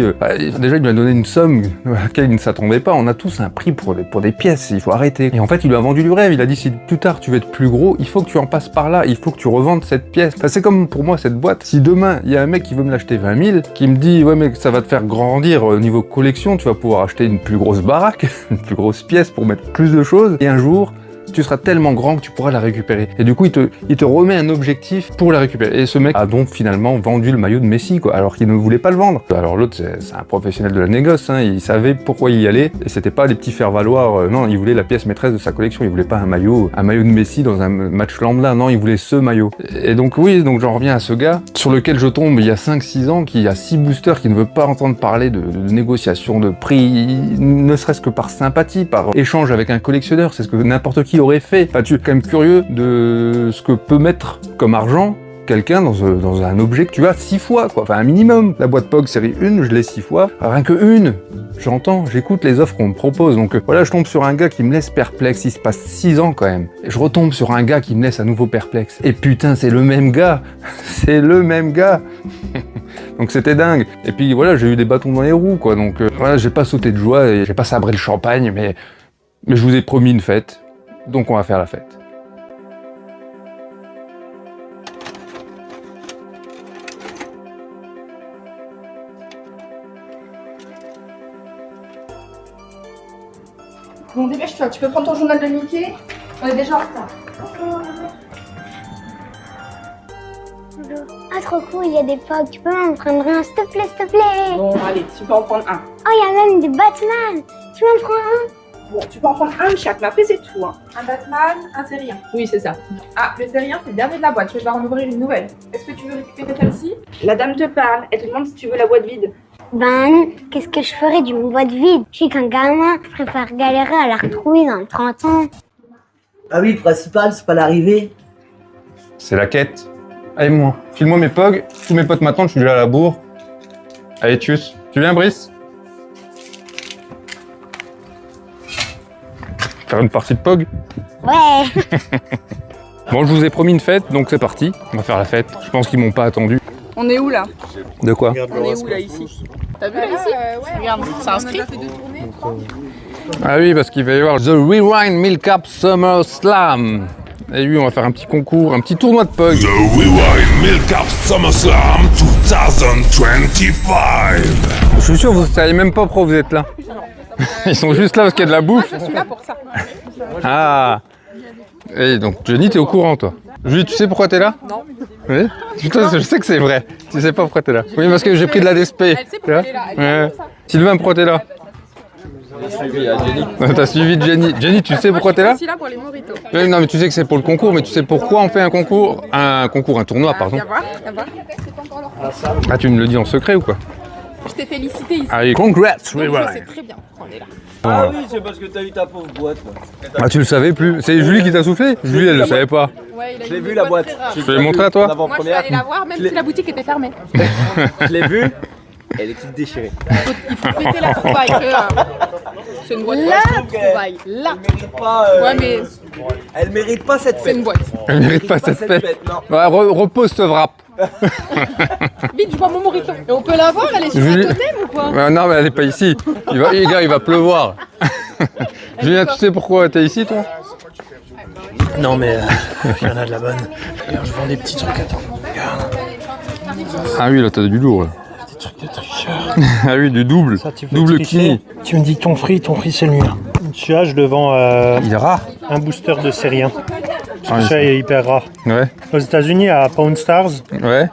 [SPEAKER 4] déjà, il lui a donné une somme à laquelle il ne s'attendait pas. On a tous un prix pour des pièces, il faut arrêter. Et en fait, il lui a vendu du rêve. Il a dit, si plus tard tu veux être plus gros, il faut que tu en passes par là, il faut que tu revendes cette pièce. Enfin, c'est comme pour moi, cette boîte. Si demain, il y a un mec qui veut me l'acheter 20 000, qui me dit, ouais, mais ça va te faire grandir au niveau collection, tu vas pouvoir acheter une plus grosse baraque, une plus grosse pièce pour mettre plus de choses, et un jour, tu seras tellement grand que tu pourras la récupérer. Et du coup, il te remet un objectif pour la récupérer. Et ce mec a donc finalement vendu le maillot de Messi, quoi, alors qu'il ne voulait pas le vendre. Alors l'autre, c'est un professionnel de la négoce, hein, il savait pourquoi il y allait, et c'était pas les petits faire-valoir, non, il voulait la pièce maîtresse de sa collection, il voulait pas un maillot de Messi dans un match lambda, non, il voulait ce maillot. Et donc oui, donc j'en reviens à ce gars, sur lequel je tombe il y a 5-6 ans, qui a 6 boosters, qui ne veut pas entendre parler de négociation, de prix, ne serait-ce que par sympathie, par échange avec un collectionneur, c'est ce que n'importe qui aurait fait. Enfin, tu es quand même curieux de ce que peut mettre comme argent quelqu'un dans un objet que tu as 6 fois, quoi. Enfin, un minimum. La boîte POG série 1, je l'ai 6 fois. Rien que une. J'entends, j'écoute les offres qu'on me propose. Donc voilà, je tombe sur un gars qui me laisse perplexe. Il se passe 6 ans quand même. Et je retombe sur un gars qui me laisse à nouveau perplexe. Et putain, c'est le même gars. C'est le même gars. Donc c'était dingue. Et puis voilà, j'ai eu des bâtons dans les roues, quoi. Donc voilà, j'ai pas sauté de joie et j'ai pas sabré le champagne, mais je vous ai promis une fête. Donc on va faire la fête.
[SPEAKER 7] Bon, dépêche-toi, tu peux prendre ton journal de Mickey? On est déjà en retard.
[SPEAKER 9] Ah, trop cool, il y a des POG. Tu peux m'en prendre un, s'il te plaît, s'il te plaît?
[SPEAKER 7] Bon, allez, tu peux en prendre un.
[SPEAKER 9] Oh, il y a même des Batman. Tu m'en prends un?
[SPEAKER 7] Bon, tu peux en prendre un de chaque, mais après c'est tout. Hein. Un Batman, un Sérien. Oui, c'est ça. Ah, le Sérien, c'est le dernier de la boîte. Je vais devoir en ouvrir une nouvelle. Est-ce que tu veux récupérer celle-ci? La dame te parle. Elle te demande si tu veux la boîte vide.
[SPEAKER 9] Ben, qu'est-ce que je ferais d'une boîte vide? Je sais qu'un gamin, je préfère galérer à la retrouver dans 30 ans.
[SPEAKER 10] Ah oui, le principal, c'est pas l'arrivée.
[SPEAKER 4] C'est la quête. Allez, moi, file-moi mes POG. Tous mes potes m'attendent, je suis déjà à la bourre. Allez, tchuss. Tu viens, Brice? Faire une partie de POG?
[SPEAKER 9] Ouais.
[SPEAKER 4] Bon, je vous ai promis une fête, donc c'est parti. On va faire la fête. Je pense qu'ils m'ont pas attendu.
[SPEAKER 7] On est où là?
[SPEAKER 4] De quoi?
[SPEAKER 7] On est où là ici? T'as vu là ici? Ouais. Regarde, c'est inscrit.
[SPEAKER 4] Ah oui, parce qu'il va y avoir The Rewind Milk Up Summer Slam. Et oui, on va faire un petit concours, un petit tournoi de POG.
[SPEAKER 11] The Rewind Milk Up Summer Slam 2025.
[SPEAKER 4] Je suis sûr que vous ne savez même pas pourquoi vous êtes là. Ils sont juste là parce qu'il y a de la bouffe.
[SPEAKER 7] Je suis là pour ça.
[SPEAKER 4] Ah. Et donc, Jenny, t'es au courant, toi? Julie, tu sais pourquoi t'es là?
[SPEAKER 7] Non.
[SPEAKER 4] Oui? Putain, je sais que c'est vrai. Tu sais pas pourquoi t'es là. Oui, parce que j'ai pris de la DSP.
[SPEAKER 7] Elle sait pourquoi elle est là. Elle est là pour ça.
[SPEAKER 4] Sylvain, pourquoi t'es là? T'as suivi Jenny. Jenny, tu sais pourquoi t'es là?
[SPEAKER 7] Je suis là pour les moritos.
[SPEAKER 4] Oui, non, mais tu sais que c'est pour le concours, mais tu sais pourquoi on fait un concours? Un tournoi, pardon.
[SPEAKER 7] Viens voir.
[SPEAKER 4] Ah, tu me le dis en secret ou quoi?
[SPEAKER 7] Je t'ai félicité ici.
[SPEAKER 4] Allez, congrats,
[SPEAKER 7] Je sais très bien pourquoi on est là.
[SPEAKER 10] Ah oui, c'est parce que t'as eu ta pauvre boîte.
[SPEAKER 4] Ah, tu le savais plus? C'est Julie qui t'a soufflé? Julie, elle le savait pas.
[SPEAKER 7] Ouais, il a
[SPEAKER 10] Je l'ai vu la boîte.
[SPEAKER 4] Je te l'ai montré à toi?
[SPEAKER 7] Moi, je suis allée la voir, même si la boutique était fermée.
[SPEAKER 10] Je l'ai vue. Elle est toute déchirée.
[SPEAKER 7] Il faut fêter la trouvaille. C'est une boîte. La trouvaille. Là.
[SPEAKER 10] Elle mérite pas.
[SPEAKER 7] Ouais, mais
[SPEAKER 10] Elle mérite pas cette fête.
[SPEAKER 7] C'est une boîte.
[SPEAKER 4] Elle mérite pas cette fête.
[SPEAKER 10] non.
[SPEAKER 4] Ouais, repose ce wrap.
[SPEAKER 7] Vite, je vois mon morito. Et on peut la voir, elle est sur
[SPEAKER 4] Julie-
[SPEAKER 7] un totem ou quoi?
[SPEAKER 4] Non, mais elle est pas ici. Les gars, il va pleuvoir. Julien, tu sais pourquoi t'es ici, toi?
[SPEAKER 12] Non mais il y en a de la bonne. Regarde, je vends des petits trucs, attends.
[SPEAKER 4] Ah oui, là, t'as du lourd. Là.
[SPEAKER 12] Des trucs de tricheur.
[SPEAKER 4] Ah oui, du double.
[SPEAKER 12] Ça, tu veux
[SPEAKER 4] Double
[SPEAKER 12] tricher.
[SPEAKER 4] kini.
[SPEAKER 12] Tu me dis ton prix c'est le mien. Celui-là, je le vends
[SPEAKER 4] Il est rare.
[SPEAKER 12] un booster de Sérien.
[SPEAKER 4] Ah oui.
[SPEAKER 12] Ça est hyper rare.
[SPEAKER 4] Ouais.
[SPEAKER 12] Aux États-Unis, à Pawn Stars.
[SPEAKER 4] Ouais.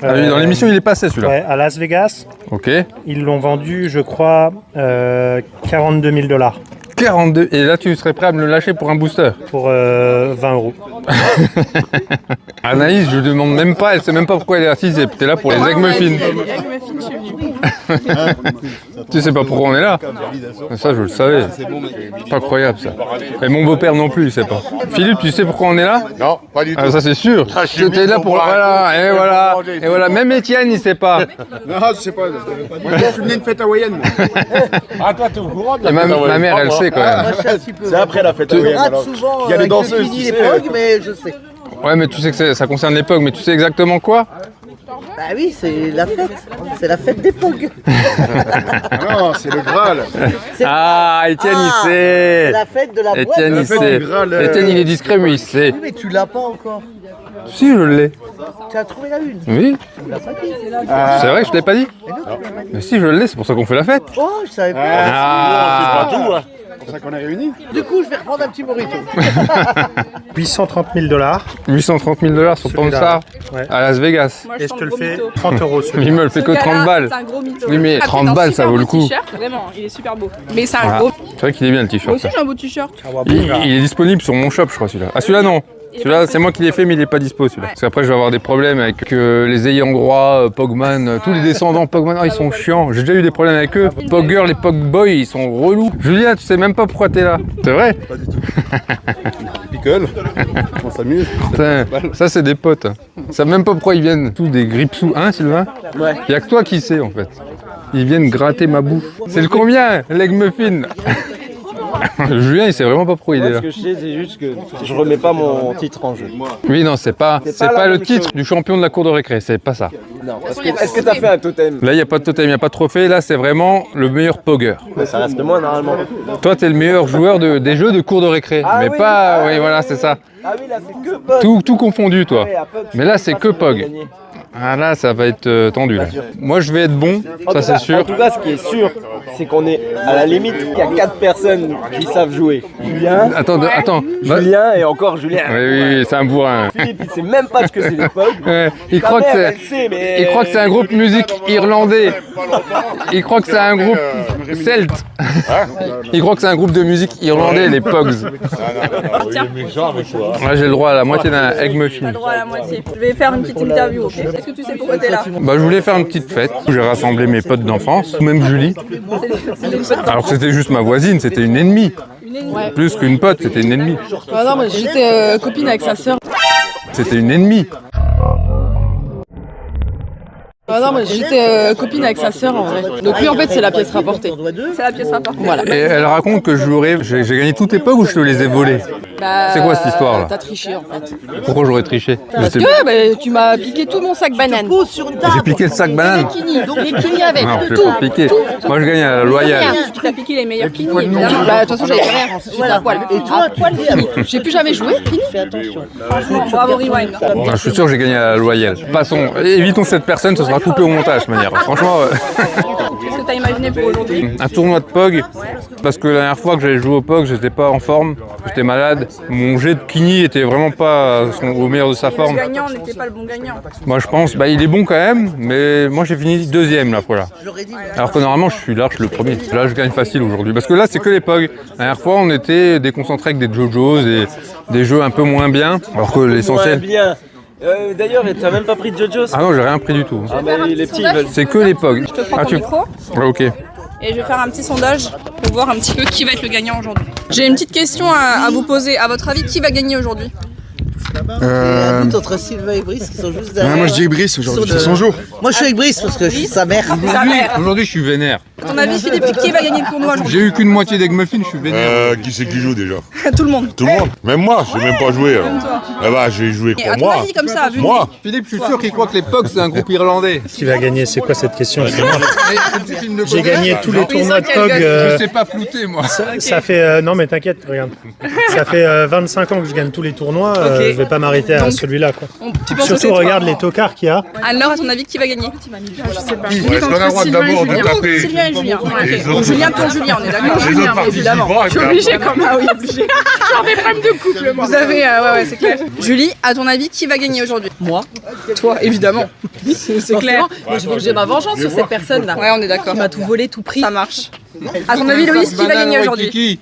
[SPEAKER 4] Ah oui, dans l'émission, il est passé celui-là.
[SPEAKER 12] Ouais, à Las Vegas.
[SPEAKER 4] Ok.
[SPEAKER 12] Ils l'ont vendu, je crois, 42 000 $.
[SPEAKER 4] 42. Et là, tu serais prêt à me le lâcher pour un booster?
[SPEAKER 12] Pour 20 €.
[SPEAKER 4] Anaïs, je lui demande même pas, elle sait même pas pourquoi elle est assise, et t'es là pour les egg muffins. Tu sais pas pourquoi on est là? Ça, je le savais. Pas incroyable ça. Et mon beau-père non plus, il sait pas. Philippe, tu sais pourquoi on est là?
[SPEAKER 11] Non, pas du tout.
[SPEAKER 4] Ah, ça c'est sûr. T'es là pour voilà, et voilà, et voilà. Même Étienne, il sait pas.
[SPEAKER 11] Non, je sais pas. Moi, je venais une fête hawaïenne. Ah, toi, t'es au courant de
[SPEAKER 4] Et ma mère, elle sait quand même.
[SPEAKER 10] C'est après la fête hawaïenne. Alors.
[SPEAKER 12] souvent
[SPEAKER 10] Il y a des danseuses, tu sais.
[SPEAKER 12] mais je sais.
[SPEAKER 4] Ouais, mais tu sais que ça concerne les POG, mais tu sais exactement quoi?
[SPEAKER 12] Bah oui, c'est la fête. C'est la fête des POG.
[SPEAKER 11] Non, c'est le Graal.
[SPEAKER 4] Ah, Étienne, il sait.
[SPEAKER 12] fête de la
[SPEAKER 4] Étienne, il
[SPEAKER 11] fête
[SPEAKER 4] sait.
[SPEAKER 11] du Graal,
[SPEAKER 4] Étienne, il est discret, mais il sait.
[SPEAKER 12] mais tu l'as pas encore.
[SPEAKER 4] Si, je l'ai.
[SPEAKER 12] Tu as trouvé la une.
[SPEAKER 4] Oui.
[SPEAKER 12] Tu l'as pas dit.
[SPEAKER 4] C'est vrai que je te l'ai pas dit? Mais si, je l'ai, c'est pour ça qu'on fait la fête.
[SPEAKER 12] Oh, je savais pas.
[SPEAKER 4] Ah.
[SPEAKER 11] C'est pas tout, hein. C'est pour ça qu'on est réunis.
[SPEAKER 12] Du coup, je vais reprendre un petit morito. 830 000 $.
[SPEAKER 4] 830 000 $ sur Pawn Stars
[SPEAKER 12] Ouais.
[SPEAKER 4] à Las Vegas.
[SPEAKER 12] Et je te le fais 30 €.
[SPEAKER 4] Il me le fait que 30 balles.
[SPEAKER 7] C'est un gros mytho.
[SPEAKER 4] Oui, mais 30 balles, ça vaut le coup.
[SPEAKER 7] Vraiment, il est super beau. Mais c'est un
[SPEAKER 4] Voilà.
[SPEAKER 7] gros.
[SPEAKER 4] C'est vrai qu'il est bien le
[SPEAKER 7] Moi
[SPEAKER 4] t-shirt.
[SPEAKER 7] aussi, j'ai un beau t-shirt.
[SPEAKER 4] Il est disponible sur mon shop, je crois, celui-là. Ah, celui-là, non. Celui-là, c'est moi qui l'ai fait, mais il est pas dispo, celui-là. Parce qu'après, je vais avoir des problèmes avec les ayants droit, Pogman, tous les descendants Pogman. Oh, ils sont chiants. J'ai déjà eu des problèmes avec eux. Pogger, les Pogboys, ils sont relous. Julien, tu sais même pas pourquoi t'es là. C'est vrai?
[SPEAKER 11] Pas du tout. Picole. On s'amuse.
[SPEAKER 4] Putain, ça, c'est des potes. Ils savent même pas pourquoi ils viennent. Tous des grippes-sous. Hein, Sylvain?
[SPEAKER 10] Ouais.
[SPEAKER 4] Il y a que toi qui sais, en fait. Ils viennent gratter ma bouffe. C'est le combien, l'egg muffin? Julien, il sait vraiment pas pourquoi il est
[SPEAKER 10] Ce
[SPEAKER 4] là.
[SPEAKER 10] que je sais, c'est juste que je remets pas mon titre en jeu.
[SPEAKER 4] Oui, non, c'est pas
[SPEAKER 10] la
[SPEAKER 4] le
[SPEAKER 10] même
[SPEAKER 4] titre
[SPEAKER 10] chose.
[SPEAKER 4] du champion de la cour de récré, c'est pas ça.
[SPEAKER 10] Non. Est-ce que t'as fait un totem?
[SPEAKER 4] Là, il n'y a pas de totem, il n'y a pas de trophée. Là, c'est vraiment le meilleur pogger.
[SPEAKER 10] Mais ça reste moi normalement.
[SPEAKER 4] Toi, t'es le meilleur joueur des jeux de cour de récré.
[SPEAKER 10] Ah
[SPEAKER 4] mais
[SPEAKER 10] oui,
[SPEAKER 4] pas. Oui, voilà, c'est ça.
[SPEAKER 10] Ah oui, là c'est que Pog.
[SPEAKER 4] Tout confondu, toi.
[SPEAKER 10] Ouais, à Pog,
[SPEAKER 4] Mais là,
[SPEAKER 10] je
[SPEAKER 4] c'est
[SPEAKER 10] sais
[SPEAKER 4] que
[SPEAKER 10] pas qui va
[SPEAKER 4] Pog.
[SPEAKER 10] gagner.
[SPEAKER 4] Ah, là, ça va être tendu. Là. Moi, je vais être bon, ça c'est
[SPEAKER 10] En
[SPEAKER 4] sûr.
[SPEAKER 10] tout cas, ce qui est sûr, c'est qu'on est à la limite. Il y a 4 personnes qui savent jouer. Julien,
[SPEAKER 4] Attends.
[SPEAKER 10] Julien et encore Julien.
[SPEAKER 4] Oui, c'est un bourrin.
[SPEAKER 10] Philippe, il sait même pas ce que c'est les Pog.
[SPEAKER 4] Ouais, il
[SPEAKER 10] Ta
[SPEAKER 4] croit que
[SPEAKER 10] mère,
[SPEAKER 4] c'est.
[SPEAKER 10] elle sait, mais-
[SPEAKER 4] Il croit que c'est un groupe musique irlandais. Il croit que c'est un groupe celte. Il croit que c'est un groupe de musique irlandais, les Pogs. Là, j'ai le droit à la moitié d'un egg muffin.
[SPEAKER 7] Droit à la moitié. Je vais faire une petite interview, ok? Est-ce que tu sais pourquoi t'es là?
[SPEAKER 4] Bah, je voulais faire une petite fête où j'ai rassemblé mes potes d'enfance, ou même Julie. Alors que c'était juste ma voisine, c'était une ennemie. Plus qu'une pote, c'était une ennemie.
[SPEAKER 7] Ah non, mais j'étais copine avec sa sœur.
[SPEAKER 4] C'était une ennemie.
[SPEAKER 7] Ah non, mais j'étais copine avec sa sœur en vrai. Donc lui, en fait, c'est la pièce rapportée. C'est la pièce rapportée. Voilà.
[SPEAKER 4] Et elle raconte que j'ai gagné toutes les pogs ou je te les ai volés.
[SPEAKER 7] Bah,
[SPEAKER 4] C'est quoi cette histoire là?
[SPEAKER 7] T'as triché en fait.
[SPEAKER 4] Pourquoi j'aurais triché?
[SPEAKER 7] Parce que bah, tu m'as piqué tout mon sac banane.
[SPEAKER 4] J'ai piqué le sac banane.
[SPEAKER 7] Les kinis avec.
[SPEAKER 4] Non, je l'ai pas piqué. Moi je gagne à la loyale.
[SPEAKER 7] Tu t'as piqué les meilleurs kinis, évidemment. Bah, de toute façon, j'avais rien. J'étais à poil. Et toi, j'ai plus jamais joué, kini. Fais attention. Franchement, bravo Rewind.
[SPEAKER 4] Non, je suis sûr que j'ai gagné à la loyale. Passons, évitons cette personne, ce sera coupé au montage de manière. Franchement,
[SPEAKER 7] Qu'est-ce que t'as imaginé pour aujourd'hui?
[SPEAKER 4] un tournoi de POG, parce que la dernière fois que j'avais joué au POG, j'étais pas en forme, j'étais malade. Mon jet de Kini était vraiment pas au meilleur de sa
[SPEAKER 7] Le
[SPEAKER 4] forme.
[SPEAKER 7] gagnant n'était pas le bon gagnant.
[SPEAKER 4] Moi je pense, il est bon quand même, mais moi j'ai fini deuxième la fois là. Alors que normalement je suis large le premier. Là je gagne facile aujourd'hui, parce que là c'est que les POG. La dernière fois on était déconcentrés avec des JoJo's et des jeux un peu moins bien, alors que l'essentiel...
[SPEAKER 10] bien. D'ailleurs, t'as même pas pris de JoJo's?
[SPEAKER 4] Ah non, j'ai rien pris du tout.
[SPEAKER 10] Ah bah les petits ils veulent.
[SPEAKER 4] C'est que les POG.
[SPEAKER 7] Je te prends ton micro.
[SPEAKER 4] Ouais, ok.
[SPEAKER 7] Et je vais faire un petit sondage pour voir un petit peu qui va être le gagnant aujourd'hui. J'ai une petite question à vous poser. À votre avis, qui va gagner aujourd'hui?
[SPEAKER 13] Un doute entre Sylvain et Brice qui sont juste derrière.
[SPEAKER 11] Moi je dis Brice aujourd'hui, c'est son jour.
[SPEAKER 13] Moi je suis avec Brice parce que je suis sa mère.
[SPEAKER 1] Aujourd'hui, je suis vénère.
[SPEAKER 7] À ton avis, Philippe, qui va gagner le tournoi aujourd'hui?
[SPEAKER 1] J'ai eu qu'une moitié d'egg muffin, je suis vénère.
[SPEAKER 11] Qui c'est qui joue déjà?
[SPEAKER 7] Tout le monde.
[SPEAKER 11] Tout le monde. Même moi, je sais même pas jouer. Eh bah, j'ai joué
[SPEAKER 7] Et
[SPEAKER 11] pour
[SPEAKER 7] à ton
[SPEAKER 11] moi.
[SPEAKER 7] avis, comme ça, vu
[SPEAKER 11] Moi.
[SPEAKER 1] Philippe, je suis sûr qu'il croit que les Pogs, c'est un groupe irlandais.
[SPEAKER 12] Qui va gagner? C'est quoi cette question? J'ai
[SPEAKER 1] J'ai
[SPEAKER 12] gagné tous les tournois de POG.
[SPEAKER 1] Je sais pas flouter, moi.
[SPEAKER 12] Ça fait. Non, mais t'inquiète, regarde. Ça fait 25 ans que je gagne tous les tournois.
[SPEAKER 7] Ok.
[SPEAKER 12] Je vais pas m'arrêter à
[SPEAKER 7] Donc,
[SPEAKER 12] celui-là, quoi.
[SPEAKER 7] tu penses que c'est
[SPEAKER 12] Surtout,
[SPEAKER 7] toi,
[SPEAKER 12] regarde les tocards qu'il y a.
[SPEAKER 7] Alors, à ton avis, qui va gagner? Je sais pas.
[SPEAKER 11] Ouais, je donne un droit d'abord de taper.
[SPEAKER 7] Sylvain et Julien.
[SPEAKER 11] Les
[SPEAKER 7] Ok.
[SPEAKER 11] autres-
[SPEAKER 7] Donc, Julien pour Julien, on est d'accord?
[SPEAKER 11] Les autres participants,
[SPEAKER 7] Je suis obligée quand même. Ah oui, obligée. Genre des problèmes de couple, moi. Vous avez, ouais, c'est clair. Julie, à ton avis, qui va gagner aujourd'hui? Moi. Toi, évidemment. C'est clair.
[SPEAKER 14] Moi, je veux que j'ai ma vengeance sur cette personne-là.
[SPEAKER 7] Ouais, on est d'accord.
[SPEAKER 14] Qui m'a tout volé, tout pris.
[SPEAKER 7] Ça marche. À ton avis, Loïs, qui va gagner aujourd'hui?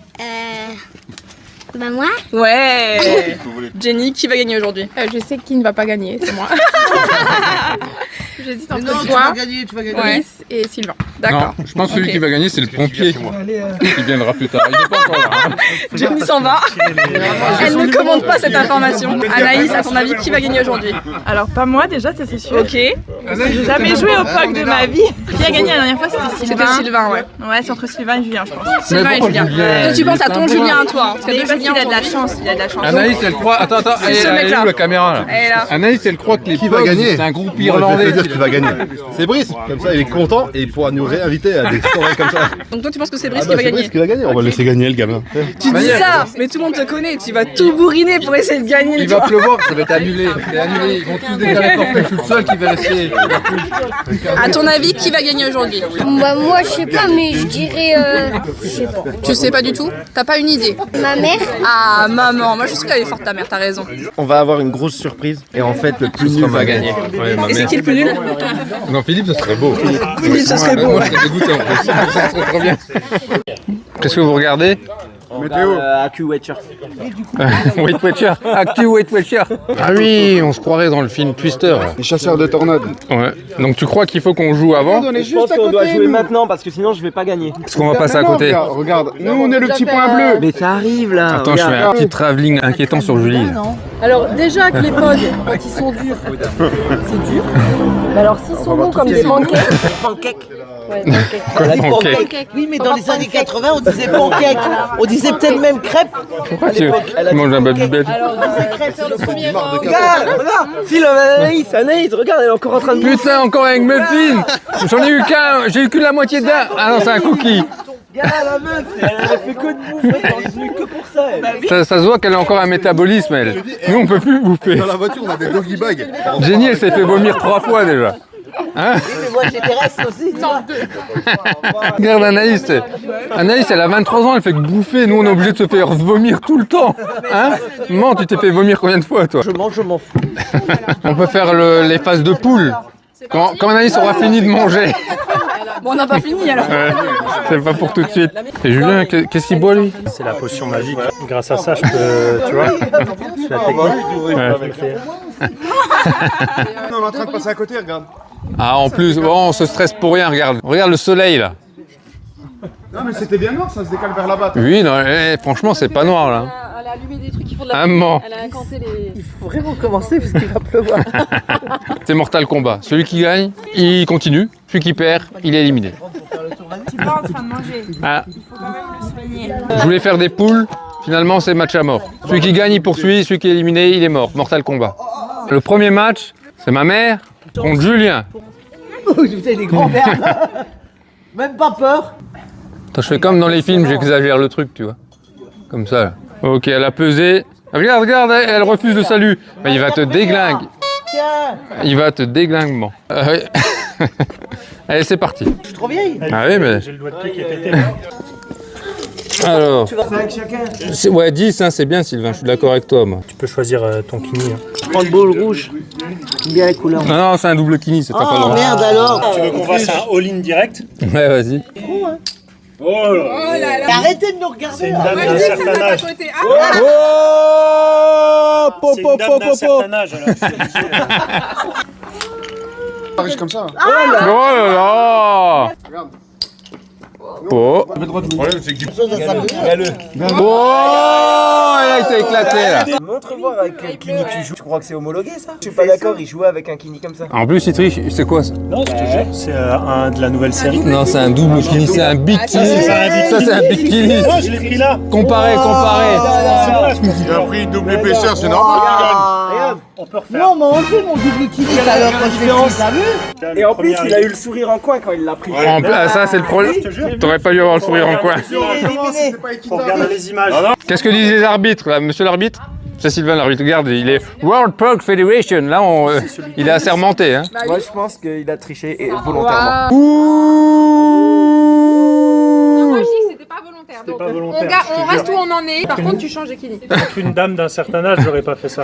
[SPEAKER 9] Bah moi.
[SPEAKER 7] Ouais. Jenny, qui va gagner aujourd'hui?
[SPEAKER 15] Je sais qui ne va pas gagner, c'est moi. J'hésite entre
[SPEAKER 13] Non, tu
[SPEAKER 15] toi,
[SPEAKER 13] vas gagner, tu vas gagner.
[SPEAKER 7] Ouais.
[SPEAKER 15] Brice et Sylvain.
[SPEAKER 7] D'accord.
[SPEAKER 1] Non, je pense que celui
[SPEAKER 7] Ok.
[SPEAKER 1] qui va gagner, c'est le pompier qui viendra plus tard. Il est pas encore là. hein.
[SPEAKER 7] Jenny s'en va. Elle ne commande pas cette information. Anaïs, à ton avis, qui va gagner aujourd'hui?
[SPEAKER 15] Alors pas moi déjà, ça c'est sûr.
[SPEAKER 7] Ok.
[SPEAKER 15] J'ai jamais joué au POG de ma vie. Qui a gagné la dernière fois? C'était Sylvain.
[SPEAKER 7] C'était Sylvain, ouais.
[SPEAKER 15] Ouais, c'est entre Sylvain et Julien, je pense.
[SPEAKER 7] Sylvain et Julien. Toi, tu penses à ton Julien, toi. Parce que
[SPEAKER 15] Mais
[SPEAKER 7] deux
[SPEAKER 15] parce
[SPEAKER 7] Julien,
[SPEAKER 15] qu'il a de la chance, il a de la chance.
[SPEAKER 1] Anaïs, elle croit. Attends,
[SPEAKER 7] C'est ce
[SPEAKER 1] elle est
[SPEAKER 7] mec-là.
[SPEAKER 1] où la caméra là?
[SPEAKER 7] Elle est là.
[SPEAKER 1] Anaïs, elle croit que les
[SPEAKER 11] Qui va
[SPEAKER 1] Pogs,
[SPEAKER 11] gagner?
[SPEAKER 1] c'est un groupe
[SPEAKER 11] Moi, je vais
[SPEAKER 1] irlandais.
[SPEAKER 11] te dire qui va gagner. C'est Brice. Comme ça, il est content et il pourra nous réinviter à des soirées comme ça.
[SPEAKER 7] Donc toi, tu penses que c'est Brice
[SPEAKER 11] Ah
[SPEAKER 7] qui
[SPEAKER 11] bah,
[SPEAKER 7] va
[SPEAKER 11] c'est
[SPEAKER 7] gagner?
[SPEAKER 11] Brice qui va gagner. On va le laisser gagner le gamin.
[SPEAKER 7] Tu dis ça, mais tout le monde te connaît. Tu vas tout bourriner pour essayer de gagner.
[SPEAKER 1] Il va pleuvoir, ça va être annulé. C'est annulé. Ils vont tous déclarer forfait. Je suis le seul qui va rester.
[SPEAKER 7] À ton avis, qui va gagner aujourd'hui?
[SPEAKER 9] Bah moi je sais pas, mais je dirais je sais pas.
[SPEAKER 7] Tu sais pas du tout? T'as pas une idée?
[SPEAKER 9] Ma mère.
[SPEAKER 7] Ah, maman, moi je suis qu'elle est forte ta mère, t'as raison.
[SPEAKER 10] On va avoir une grosse surprise et en fait le plus nul va gagner.
[SPEAKER 1] Ouais, ma
[SPEAKER 7] Et c'est
[SPEAKER 1] mère.
[SPEAKER 7] qui le plus nul?
[SPEAKER 1] Non, Philippe, ça serait beau.
[SPEAKER 7] Philippe, ça serait beau.
[SPEAKER 1] Moi, je serais dégoûté en plus. Ça serait trop bien. Qu'est-ce que vous regardez?
[SPEAKER 11] Météo.
[SPEAKER 10] AQ Watcher.
[SPEAKER 1] Weight Watcher. Actu Weight Watcher. Ah oui, on se croirait dans le film Twister.
[SPEAKER 11] Les chasseurs de tornades.
[SPEAKER 1] Ouais. Donc tu crois qu'il faut qu'on joue avant?
[SPEAKER 10] Je pense qu'on doit jouer maintenant parce que sinon je vais pas gagner.
[SPEAKER 1] Parce qu'on va passer à côté.
[SPEAKER 11] Regarde, nous on est le petit point bleu.
[SPEAKER 10] Mais ça arrive là.
[SPEAKER 1] Attends, je fais un petit travelling inquiétant sur Julie. là.
[SPEAKER 14] Alors déjà que les POG, quand ils sont durs, c'est dur. Mais alors s'ils sont bons comme des pancakes.
[SPEAKER 13] Pancake.
[SPEAKER 14] Ouais, pancakes.
[SPEAKER 1] Pancake.
[SPEAKER 13] Oui, mais dans les années 80, on disait pancake. On disait peut-être même crêpe.
[SPEAKER 1] Pourquoi tu manges un Babybel?
[SPEAKER 14] Alors on disait crêpes, c'est le premier rang.
[SPEAKER 10] Regarde, Anaïs, regarde, elle est encore en train de.
[SPEAKER 1] Putain, encore un muffin. J'en ai eu qu'un, j'ai eu que la moitié d'un. Ah non, c'est un cookie.
[SPEAKER 10] Regarde la meuf, elle fait que de bouffer, elle est venue que pour ça. Elle.
[SPEAKER 1] Ça se voit qu'elle a encore un métabolisme, elle. Nous, on peut plus bouffer.
[SPEAKER 11] Dans la voiture, on a des doggy bags.
[SPEAKER 1] Jenny, elle s'est fait vomir 3 fois déjà. Hein?
[SPEAKER 13] Oui, mais moi j'étais reste aussi. tu vois.
[SPEAKER 1] Regarde Anaïs. Anaïs, elle a 23 ans, elle fait que bouffer. Nous, on est obligé de se faire vomir tout le temps. Hein? Maman, tu t'es fait vomir combien de fois, toi?
[SPEAKER 13] Je mange, je m'en fous.
[SPEAKER 1] On peut faire les phases de poule. Quand Anaïs aura fini de manger.
[SPEAKER 7] Bon, on n'a pas fini alors.
[SPEAKER 1] Ouais, c'est pas pour tout de suite. Et Julien, qu'est-ce qu'il boit, lui?
[SPEAKER 12] C'est la potion magique. Grâce à ça, je peux. Tu vois? C'est la technique.
[SPEAKER 1] Ouais.
[SPEAKER 11] On est en train de passer à côté, regarde.
[SPEAKER 1] Ah, en plus, bon, on se stresse pour rien, regarde. Regarde le soleil, là.
[SPEAKER 11] Non mais c'était bien noir, ça se décale vers là-bas.
[SPEAKER 1] Oui, non, franchement, c'est pas noir, là.
[SPEAKER 14] Elle a allumé des trucs qui font de la
[SPEAKER 1] Maman.
[SPEAKER 14] Elle a incanté les...
[SPEAKER 13] Il faut vraiment commencer parce qu'il va pleuvoir.
[SPEAKER 1] C'est Mortal Kombat. Celui qui gagne, il continue. Celui qui perd, il est éliminé.
[SPEAKER 15] Tu es pas en train de manger.
[SPEAKER 1] Ah,
[SPEAKER 15] Il faut quand même le soigner.
[SPEAKER 1] je voulais faire des poules. Finalement, c'est match à mort. Celui qui gagne, il poursuit. Celui qui est éliminé, il est mort. Mortal Kombat. Le premier match, c'est ma mère contre Julien.
[SPEAKER 13] Oh, putain, les grands verres. Même pas peur.
[SPEAKER 1] Attends, je fais comme dans les films, j'exagère le truc, tu vois. Comme ça, là. Ok, elle a pesé. Ah, regarde, regarde, elle refuse le salut. Mais il va te déglinguer.
[SPEAKER 13] Tiens,
[SPEAKER 1] Il va te déglinguer, bon. Allez, c'est parti.
[SPEAKER 13] je suis trop vieille.
[SPEAKER 1] Ah oui, mais...
[SPEAKER 12] J'ai le doigt de pied qui est pété.
[SPEAKER 1] Alors,
[SPEAKER 13] Tu vas faire avec chacun.
[SPEAKER 1] ouais, 10, hein, c'est bien, Sylvain, je suis d'accord avec toi, moi.
[SPEAKER 12] Tu peux choisir ton kini.
[SPEAKER 13] Je prends le bol rouge. J'aime bien la couleur.
[SPEAKER 1] Non, non, c'est un double kini, c'est pas le
[SPEAKER 13] Oh
[SPEAKER 1] droit.
[SPEAKER 13] merde alors.
[SPEAKER 12] Tu veux qu'on fasse un all-in direct?
[SPEAKER 1] Ouais, vas-y.
[SPEAKER 12] Oh là.
[SPEAKER 13] Arrêtez de nous regarder.
[SPEAKER 12] C'est une
[SPEAKER 13] là.
[SPEAKER 12] dame d'un certain âge.
[SPEAKER 1] Oh,
[SPEAKER 12] C'est une dame d'un certain âge, alors.
[SPEAKER 11] Ça arrive comme ça.
[SPEAKER 1] Oh là là.
[SPEAKER 11] Regarde.
[SPEAKER 4] Po.
[SPEAKER 11] Le problème, c'est qu'il
[SPEAKER 4] Oh, il a été éclaté là.
[SPEAKER 10] Montre voir avec quel kini tu joues. Tu crois que c'est homologué ça? Je suis pas d'accord, il jouait avec un kini comme ça.
[SPEAKER 4] En plus, il triche. C'est quoi ça?
[SPEAKER 12] Non, je te jure, c'est un de la nouvelle série.
[SPEAKER 4] Non, c'est un double kini, c'est un bikini. Ça, c'est un bikini.
[SPEAKER 12] Non, je l'ai pris là.
[SPEAKER 4] Comparé.
[SPEAKER 3] Il a pris une double épaisseur, c'est normal.
[SPEAKER 10] Regarde,
[SPEAKER 12] On peut refaire.
[SPEAKER 13] Non, on m'a enlevé mon double kini tout à l'heure quand je l'ai pris, t'as vu?
[SPEAKER 10] Et en plus, il a eu le sourire en coin quand il l'a pris.
[SPEAKER 4] En plus, ça, c'est le problème. T'aurais pas dû avoir le sourire en coin.
[SPEAKER 12] Faut regarder les images.
[SPEAKER 4] Qu'est-ce que disent les arbitres, là, monsieur l'arbitre? C'est Sylvain l'arbitre, regarde, il est World Pug Federation. Là, il est assermenté. Hein.
[SPEAKER 10] Moi, je pense qu'il a triché et volontairement.
[SPEAKER 7] Moi, je dis que c'était pas volontaire. Donc,
[SPEAKER 12] pas volontaire,
[SPEAKER 7] on reste où on en est. Par contre, tu changes de kini.
[SPEAKER 12] Avec une dame d'un certain âge, j'aurais pas fait ça.